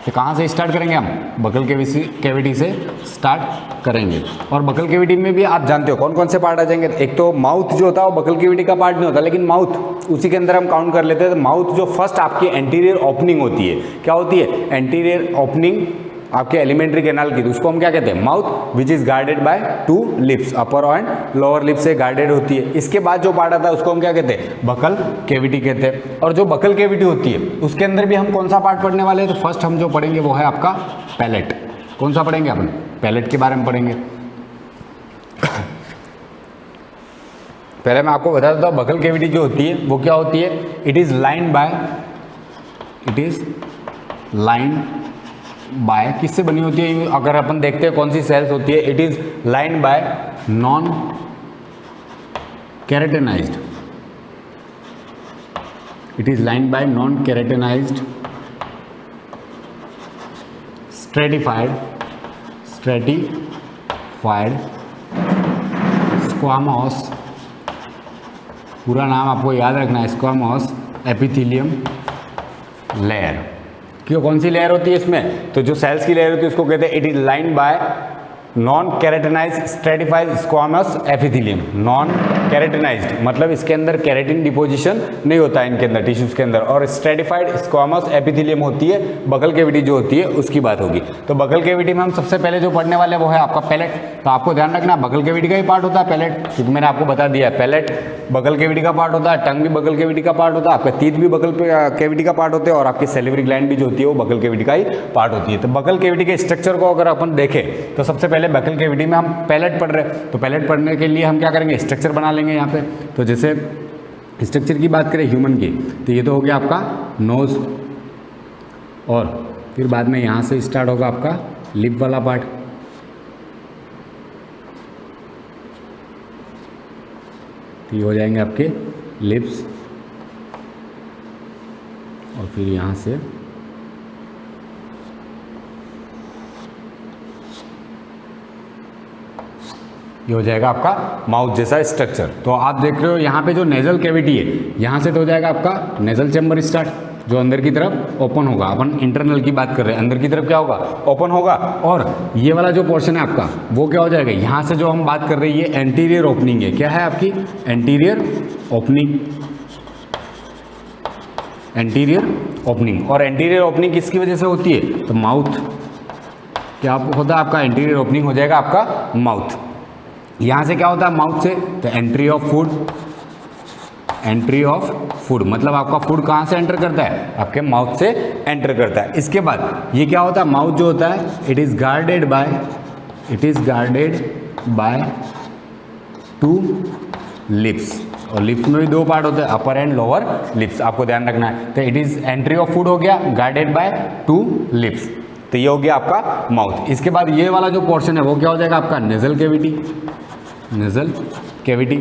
तो कहाँ से स्टार्ट करेंगे हम? बकल कैविटी से स्टार्ट करेंगे। और बकल कैविटी में भी आप जानते हो कौन कौन से पार्ट आ जाएंगे। एक तो माउथ जो होता है वो बकल कैविटी का पार्ट नहीं होता, लेकिन माउथ उसी के अंदर हम काउंट कर लेते हैं। तो माउथ जो फर्स्ट आपकी एंटीरियर ओपनिंग होती है, क्या होती है? एंटीरियर ओपनिंग आपके एलिमेंट्री कैनाल की, उसको हम क्या कहते हैं? Mouth, which is guarded by 2 lips, upper and lower lip से गार्डेड होती है। इसके बाद जो पार्ट आता है उसको हम क्या कहते हैं? बकल कैविटी कहते हैं। और जो बकल कैविटी होती है उसके अंदर भी हम कौन सा पार्ट पढ़ने वाले हैं? तो फर्स्ट हम जो पढ़ेंगे वो है आपका पैलेट। कौन सा पढ़ेंगे अपन? पैलेट के बारे में पढ़ेंगे। पहले मैं आपको बता देता हूँ बकल कैविटी जो होती है वो क्या होती है? इट इज लाइंड बाय किससे बनी होती है? अगर अपन देखते हैं कौन सी सेल्स होती है, it is lined by non keratinized. It is lined by non keratinized stratified squamous, पूरा नाम आपको याद रखना है, स्क्वामोस एपिथेलियम लेयर। क्यों? कौन सी लेयर होती है इसमें? तो जो सेल्स की लेयर होती है उसको कहते हैं it is lined by non keratinized stratified squamous epithelium. Non keratinized मतलब इसके अंदर केराटिन डिपोजिशन नहीं होता है इनके अंदर, टिश्यूज के अंदर। और स्ट्रेटिफाइड स्क्वामस एपिथेलियम होती है बकल कैविटी जो होती है उसकी बात होगी। तो बकल कैविटी में हम सबसे पहले जो पढ़ने वाले वो है आपका पैलेट। तो आपको ध्यान रखना बकल कैविटी का ही पार्ट होता है पैलेट, क्योंकि मैंने आपको बता दिया है पैलेट बकल कैविटी का पार्ट होता है, टंग भी बकल कैविटी का पार्ट होता है, आपका तीत भी बकल कैविटी का पार्ट होते हैं, और आपकी सेलिवरी ग्लैंड भी जो होती है वो बकल कैविटी का ही पार्ट होती है। तो बकल कैविटी के स्ट्रक्चर को अगर अपन देखें तो सबसे पहले बकल कैविटी में हम पैलेट पढ़ रहे हैं, तो पैलेट पढ़ने के लिए हम क्या करेंगे? स्ट्रक्चर बना लेंगे यहाँ पे। तो जैसे स्ट्रक्चर की बात करें ह्यूमन की, तो ये तो हो गया आपका नोज, और फिर बाद में यहाँ से स्टार्ट होगा आपका लिप वाला पार्ट। तो ये हो जाएंगे आपके लिप्स, और फिर यहाँ से ये हो जाएगा आपका माउथ जैसा स्ट्रक्चर। तो आप देख रहे हो यहाँ पे जो नेजल कैविटी है, यहाँ से तो हो जाएगा आपका नेजल चैम्बर स्टार्ट, जो अंदर की तरफ ओपन होगा। अपन इंटरनल की बात कर रहे हैं, अंदर की तरफ क्या होगा? ओपन होगा। और ये वाला जो पोर्शन है आपका वो क्या हो जाएगा? यहाँ से जो हम बात कर रहे हैं ये एंटीरियर ओपनिंग है। क्या है आपकी? Anterior opening. एंटीरियर ओपनिंग, और एंटीरियर ओपनिंग किसकी वजह से होती है? तो माउथ। क्या होता है आपका? एंटीरियर ओपनिंग हो जाएगा आपका माउथ। यहाँ से क्या होता है माउथ से? तो entry of food. Entry of food मतलब आपका फूड कहाँ से एंटर करता है? आपके माउथ से एंटर करता है। इसके बाद ये क्या होता है? माउथ जो होता है it is guarded by 2 lips, और लिप्स में भी दो पार्ट होते हैं, अपर एंड लोअर लिप्स, आपको ध्यान रखना है। तो it is entry of food हो गया, गार्डेड बाय 2 लिप्स। तो ये हो गया आपका माउथ। इसके बाद ये वाला जो पोर्शन है वो क्या हो जाएगा आपका nasal cavity. Nasal cavity,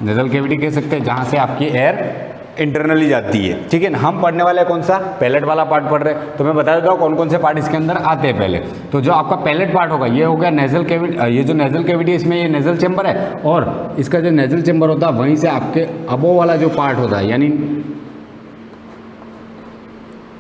nasal cavity कह सकते हैं जहाँ से आपकी एयर इंटरनली जाती है, ठीक है ना। हम पढ़ने वाले कौन सा, पैलेट वाला पार्ट पढ़ रहे हैं। तो मैं बता देता हूँ कौन कौन से पार्ट इसके अंदर आते हैं पहले। तो जो आपका पैलेट पार्ट होगा ये हो गया नेजल कैविटी, ये जो नेजल कैविटी है इसमें ये नेजल चेंबर है, और इसका जो नेजल चेंबर होता है वहीं से आपके अबो वाला जो पार्ट होता है, यानी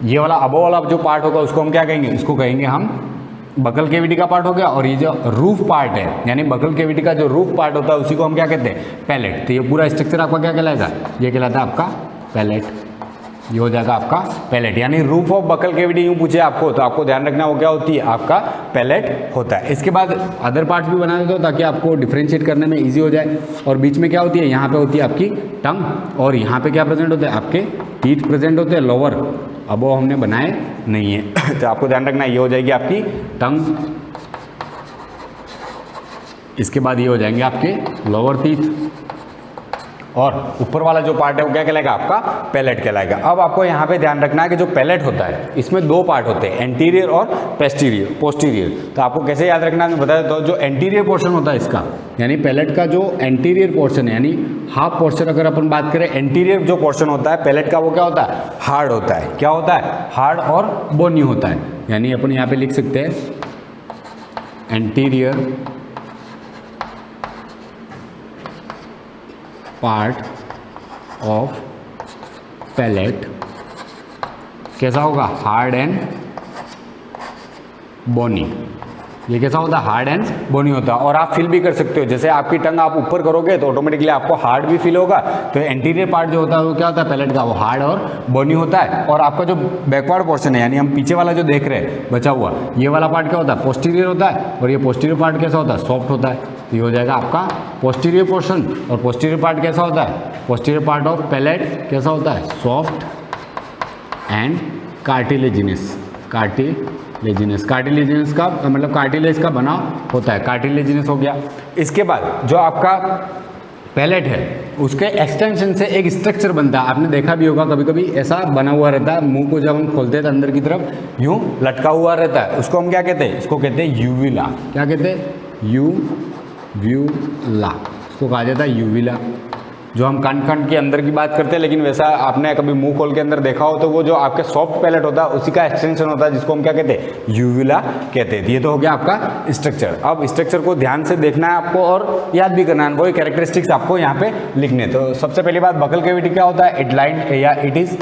ये वाला अबो वाला जो पार्ट होगा उसको हम क्या कहेंगे, इसको कहेंगे हम बकल कैविटी का पार्ट हो गया। और ये जो रूफ पार्ट है, यानी बकल कैविटी का जो रूफ पार्ट होता है उसी को हम क्या कहते हैं, पैलेट। तो ये पूरा स्ट्रक्चर आपका क्या कहलाएगा, ये कहलाता है आपका पैलेट। ये हो जाएगा आपका पैलेट, यानी रूफ ऑफ बकल कैविटी यूँ पूछे आपको तो आपको ध्यान रखना वो क्या होती है, आपका पैलेट होता है। इसके बाद अदर पार्ट्स भी बना देते हो ताकि आपको डिफ्रेंशिएट करने में ईजी हो जाए। और बीच में क्या होती है, यहाँ पे होती है आपकी टंग, और यहाँ पे क्या प्रेजेंट होते हैं, आपके टीथ प्रेजेंट होते हैं लोअर। अब वो हमने बनाए नहीं है तो आपको ध्यान रखना ये हो जाएगी आपकी टंग। इसके बाद ये हो जाएंगे आपके लोअर टीथ, और ऊपर वाला जो पार्ट है वो क्या कहलाएगा, आपका पैलेट कहलाएगा। अब आपको यहाँ पे ध्यान रखना है कि जो पैलेट होता है इसमें दो पार्ट होते हैं, एंटीरियर और पोस्टीरियर। तो आपको कैसे याद रखना है मैं बता देता हूँ। जो एंटीरियर पोर्शन होता है इसका, यानी पैलेट का जो एंटीरियर पोर्शन है, यानी हाफ पोर्शन अगर अपन बात करें, एंटीरियर जो पोर्शन होता है पैलेट का वो क्या होता है, हार्ड होता है। क्या होता है, हार्ड और बोनी होता है। यानी अपन यहाँ पे लिख सकते हैं एंटीरियर पार्ट ऑफ पैलेट कैसा होगा, हार्ड एंड बोनी। ये कैसा होता है, हार्ड एंड बोनी होता है। और आप फील भी कर सकते हो, जैसे आपकी टंग आप ऊपर करोगे तो ऑटोमेटिकली आपको हार्ड भी फील होगा। तो एंटीरियर पार्ट जो होता है वो क्या होता है पैलेट का, वो हार्ड और बोनी होता है। और आपका जो बैकवर्ड पोर्शन है, यानी हम पीछे वाला जो देख रहे हैं बचा हुआ, ये वाला पार्ट क्या होता है, पोस्टीरियर होता है। और ये पोस्टीरियर पार्ट कैसा होता है, सॉफ्ट होता है। तो ये हो जाएगा आपका पोस्टीरियर पोर्शन। और पोस्टीरियर पार्ट कैसा होता है, पोस्टीरियर पार्ट ऑफ पैलेट कैसा होता है, सॉफ्ट एंड कार्टिलेजिनस। कार्टिलेजिनस का मतलब कार्टिलेज का बना होता है, कार्टिलेजिनस हो गया। इसके बाद जो आपका पैलेट है उसके एक्सटेंशन से एक स्ट्रक्चर बनता है। आपने देखा भी होगा कभी कभी ऐसा बना हुआ रहता है, मुंह को जब हम खोलते हैं तो अंदर की तरफ यूं लटका हुआ रहता है। उसको हम क्या कहते हैं, इसको कहते हैं यूविला। क्या कहते हैं, यूविला, इसको कहा जाता है यूविला। जो हम कान के अंदर की बात करते हैं, लेकिन वैसा आपने कभी मुंह खोल के अंदर देखा हो तो वो जो आपके सॉफ्ट पैलेट होता है उसी का एक्सटेंशन होता है, जिसको हम क्या कहते हैं, यूविला कहते हैं। ये तो हो गया आपका स्ट्रक्चर। अब स्ट्रक्चर को ध्यान से देखना है आपको और याद भी करना है, वही कैरेक्टरिस्टिक्स आपको यहाँ पे लिखने। तो सबसे पहली बात, बकल कैविटी क्या होता है, it is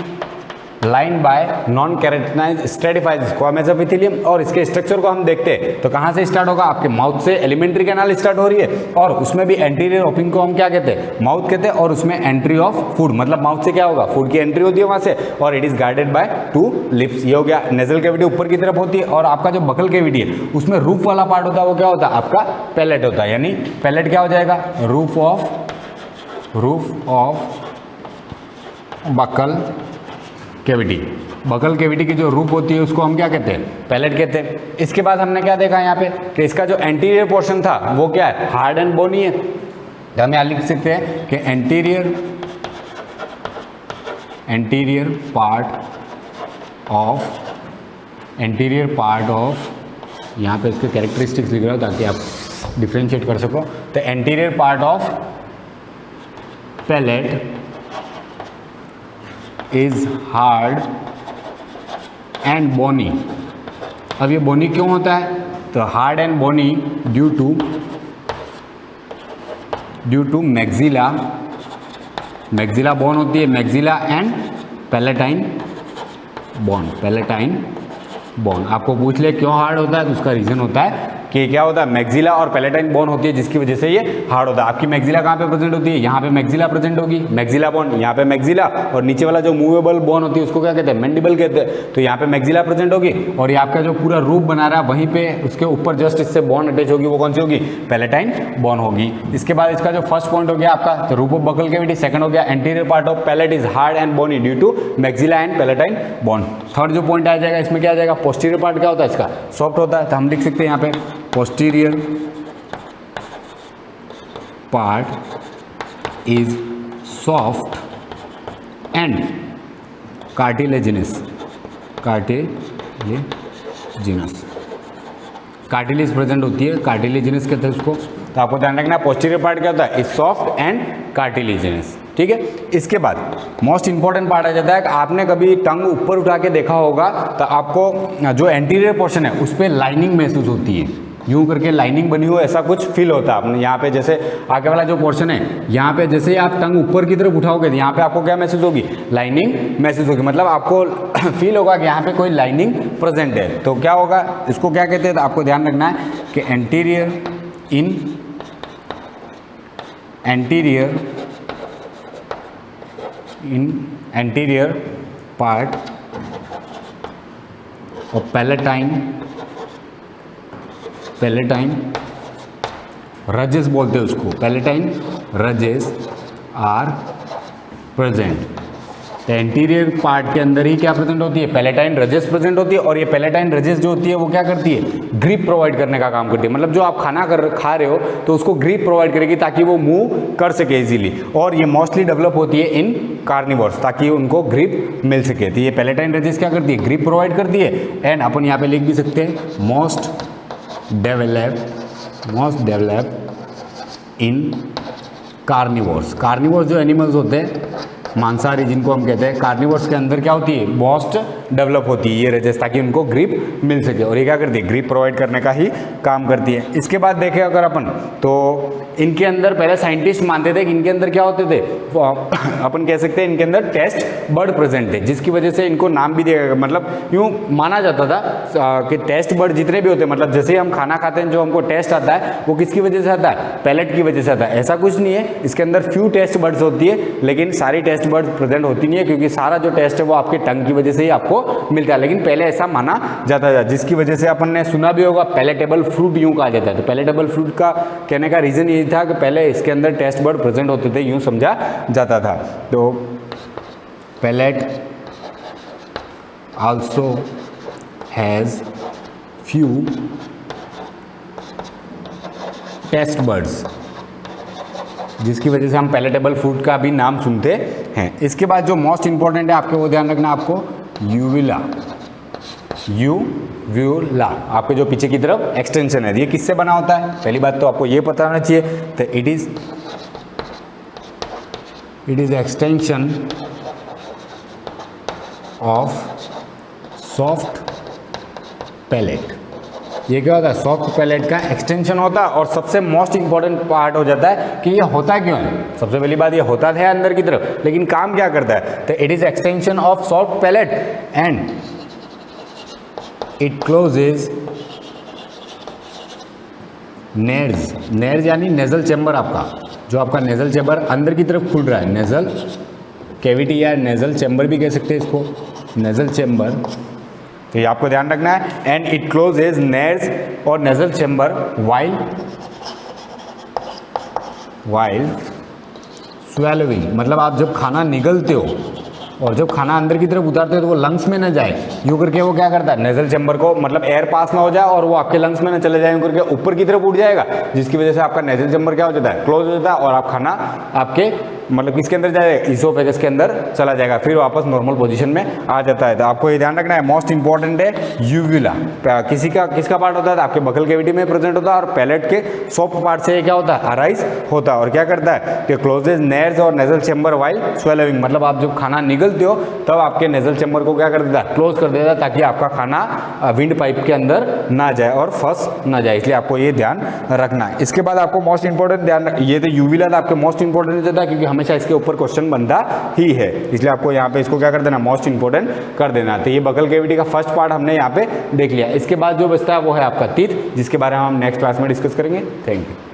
line by non keratinize stratified squamous of epithelium. और इसके स्ट्रक्चर को हम देखते हैं तो कहाँ से स्टार्ट होगा, आपके माउथ से एलिमेंट्री कैनाल स्टार्ट हो रही है, और उसमें भी एंटीरियर ओपनिंग को हम क्या कहते हैं, माउथ कहते हैं। और उसमें एंट्री ऑफ फूड, मतलब माउथ से क्या होगा, फूड की एंट्री होती है वहाँ से, और it is guarded by 2 lips. ये हो गया। नेजल कैविटी ऊपर की तरफ होती है, और आपका जो बकल कैविटी है उसमें रूफ वाला पार्ट होता है वो क्या होता है, आपका पैलेट होता है। यानी पैलेट क्या हो जाएगा, roof of buccal cavity. Buccal cavity की जो रूफ होती है उसको हम क्या कहते हैं, पैलेट कहते हैं। इसके बाद हमने क्या देखा यहाँ पे कि इसका जो एंटीरियर पोर्शन था वो क्या है, हार्ड एंड बोनी है। तो हम यहाँ लिख सकते हैं कि एंटीरियर पार्ट ऑफ यहाँ पे इसके कैरेक्टरिस्टिक्स लिख रहा हूँ ताकि आप डिफ्रेंशिएट कर सको। तो anterior part of palate is hard and bony. अब ये बोनी क्यों होता है, तो hard and bony due to maxilla bone होती है, मैक्सिला एंड पैलेटाइन बोन। आपको पूछ ले क्यों हार्ड होता है तो उसका रीजन होता है कि क्या होता है, मैक्सिला और पैलेटाइन बोन होती है जिसकी वजह से ये हार्ड होता है। आपकी मैक्सिला कहाँ पे प्रेजेंट होती है, यहाँ पे मैक्सिला प्रेजेंट होगी, मैक्सिला बोन, यहाँ पे मैक्सिला, और नीचे वाला जो मूवेबल बोन होती है उसको क्या कहते हैं, मैंडिबल कहते हैं। तो यहाँ पे मैक्सिला प्रेजेंट होगी, और ये आपका जो पूरा रूप बना रहा है वहीं पे उसके ऊपर जस्ट इससे बोन अटैच होगी, वो कौन सी होगी, पैलेटाइन बोन होगी। इसके बाद इसका जो फर्स्ट पॉइंट हो गया आपका, तो roof of buccal cavity. Second हो गया anterior part of palate is hard and bony due to maxilla and palatine bone. Third जो पॉइंट आ जाएगा इसमें क्या आ जाएगा, पोस्टीरियर पार्ट क्या होता है इसका, सॉफ्ट होता है। तो हम लिख सकते हैं यहाँ पे posterior part is soft and cartilaginous, cartilage present होती है, कार्टिलेजिनस कहते हैं उसको। तो आपको ध्यान रखना पोस्टीरियर पार्ट क्या होता है, इज सॉफ्ट एंड कार्टिलेजिनस, ठीक है। इसके बाद मोस्ट इंपॉर्टेंट पार्ट आ जाता है कि आपने कभी टंग ऊपर उठा के देखा होगा तो आपको जो एंटीरियर पोर्शन है उस पर लाइनिंग महसूस होती है, यूं करके लाइनिंग बनी हो ऐसा कुछ फील होता है। आपने यहाँ पे जैसे आगे वाला जो पोर्शन है यहाँ पे जैसे ही आप टंग ऊपर की तरफ उठाओगे तो यहाँ पे आपको क्या महसूस होगी, लाइनिंग महसूस होगी, मतलब आपको फील होगा कि यहाँ पे कोई लाइनिंग प्रेजेंट है। तो क्या होगा, इसको क्या कहते हैं, तो आपको ध्यान रखना है कि एंटीरियर पार्ट ऑफ पैलेटाइन रजेस बोलते हैं उसको, पैलेटाइन रजेस आर प्रेजेंट। तो एंटीरियर पार्ट के अंदर ही क्या प्रेजेंट होती है, पैलेटाइन रजेस प्रेजेंट होती है। और ये पैलेटाइन रजेस जो होती है वो क्या करती है, ग्रिप प्रोवाइड करने का काम करती है। मतलब जो आप खाना खा रहे हो तो उसको ग्रिप प्रोवाइड करेगी ताकि वो मूव कर सके इजीली। और ये मोस्टली डेवलप होती है इन कार्निवोर्स ताकि उनको ग्रिप मिल सके। तो ये पैलेटाइन रजेस क्या करती है, ग्रिप प्रोवाइड करती है। एंड अपन यहाँ पे लिख भी सकते हैं most develop in carnivores. Carnivores जो एनिमल्स होते हैं मांसाहारी जिनको हम कहते हैं, कार्निवोर्स के अंदर क्या होती है, मोस्ट डेवलप होती है ये रजेस ताकि उनको ग्रिप मिल सके। और ये क्या करती है, ग्रिप प्रोवाइड करने का ही काम करती है। इसके बाद देखें अगर अपन तो इनके अंदर पहले साइंटिस्ट मानते थे कि इनके अंदर क्या होते थे, अपन कह सकते हैं इनके अंदर टेस्ट बर्ड प्रेजेंट थे, जिसकी वजह से इनको नाम भी दिया गया। मतलब यूँ माना जाता था कि टेस्ट बर्ड जितने भी होते हैं, मतलब जैसे ही हम खाना खाते हैं जो हमको टेस्ट आता है वो किसकी वजह से आता है, पैलेट की वजह से आता है। ऐसा कुछ नहीं है, इसके अंदर फ्यू टेस्ट बर्ड्स होती है लेकिन सारी टेस्ट बर्ड्स प्रेजेंट होती नहीं है, क्योंकि सारा जो टेस्ट है वो आपके टंग की वजह से ही आपको मिलता है। लेकिन पहले ऐसा माना जाता था, जिसकी वजह से अपन ने सुना भी होगा पैलेटेबल फ्रूट यूँ कहा जाता है। तो पैलेटेबल फ्रूट का कहने का रीज़न यही था कि पहले इसके अंदर टेस्ट बर्ड प्रेजेंट होते थे, यूँ समझा जाता था। तो palate also has few taste buds, जिसकी वजह से हम पैलेटेबल फ्रूट का भी नाम सुनते हैं। इसके बाद जो मोस्ट इंपॉर्टेंट है आपके वो ध्यान रखना, आपको यूविला आपके जो पीछे की तरफ एक्सटेंशन है ये किससे बना होता है, पहली बात तो आपको ये पता होना चाहिए। तो it is extension of soft palette. ये क्या होता है, सॉफ्ट पैलेट का एक्सटेंशन होता है। और सबसे मोस्ट इंपॉर्टेंट पार्ट हो जाता है कि ये होता क्यों है। सबसे पहली बात ये होता है अंदर की तरफ, लेकिन काम क्या करता है, तो it is extension of soft palate and it closes nares यानी नेजल चैम्बर, आपका जो आपका नेजल चैम्बर अंदर की तरफ खुल रहा है, नेजल कैविटी या नेजल चैम्बर भी कह सकते हैं इसको, नेजल चैम्बर। तो ये आपको ध्यान रखना है। एंड इट क्लोजेज नेर्स और नेजल चैम्बर वाइल स्वेलोइंग। मतलब आप जब खाना निगलते हो और जब खाना अंदर की तरफ उतारते हो तो वो लंग्स में न जाए, यूँ करके वो क्या करता है, नेजल चैम्बर को मतलब एयर पास ना हो जाए और वो आपके लंग्स में न चले जाए, यूँ करके ऊपर की तरफ उठ जाएगा, जिसकी वजह से आपका नेजल चैम्बर क्या हो जाता है, क्लोज हो जाता है और आप खाना आपके मतलब किसके अंदर जाएगा, इसोफेगस के अंदर चला जाएगा, फिर वापस नॉर्मल पोजीशन में आ जाता है। तो आपको ये ध्यान रखना है, मोस्ट इंपॉर्टेंट है यूविला। किसका पार्ट होता है, आपके बकल कैविटी में प्रेजेंट होता है और पैलेट के सॉफ्ट पार्ट से क्या होता है, अराइज होता है। और क्या करता है कि क्लोजेज नेर्स और नेजल चैम्बर वाइल स्वेलोइंग। मतलब आप जब खाना निगलते हो तब आपके नेजल चैम्बर को क्या कर देता है, क्लोज कर देता है, ताकि आपका खाना विंड पाइप के अंदर ना जाए और फंस ना जाए। इसलिए आपको ये ध्यान रखना है। इसके बाद आपको मोस्ट इंपॉर्टेंट ध्यान, ये तो यूविला था आपके मोस्ट इंपॉर्टेंट हो जाता है, क्योंकि हमेशा इसके ऊपर क्वेश्चन बनता ही है, इसलिए आपको यहाँ पे इसको क्या कर देना, मोस्ट इंपॉर्टेंट कर देना। तो ये बकल कैविटी का फर्स्ट पार्ट हमने यहाँ पे देख लिया। इसके बाद जो बचता है वो है आपका टीथ, जिसके बारे में हम नेक्स्ट क्लास में डिस्कस करेंगे। Thank you.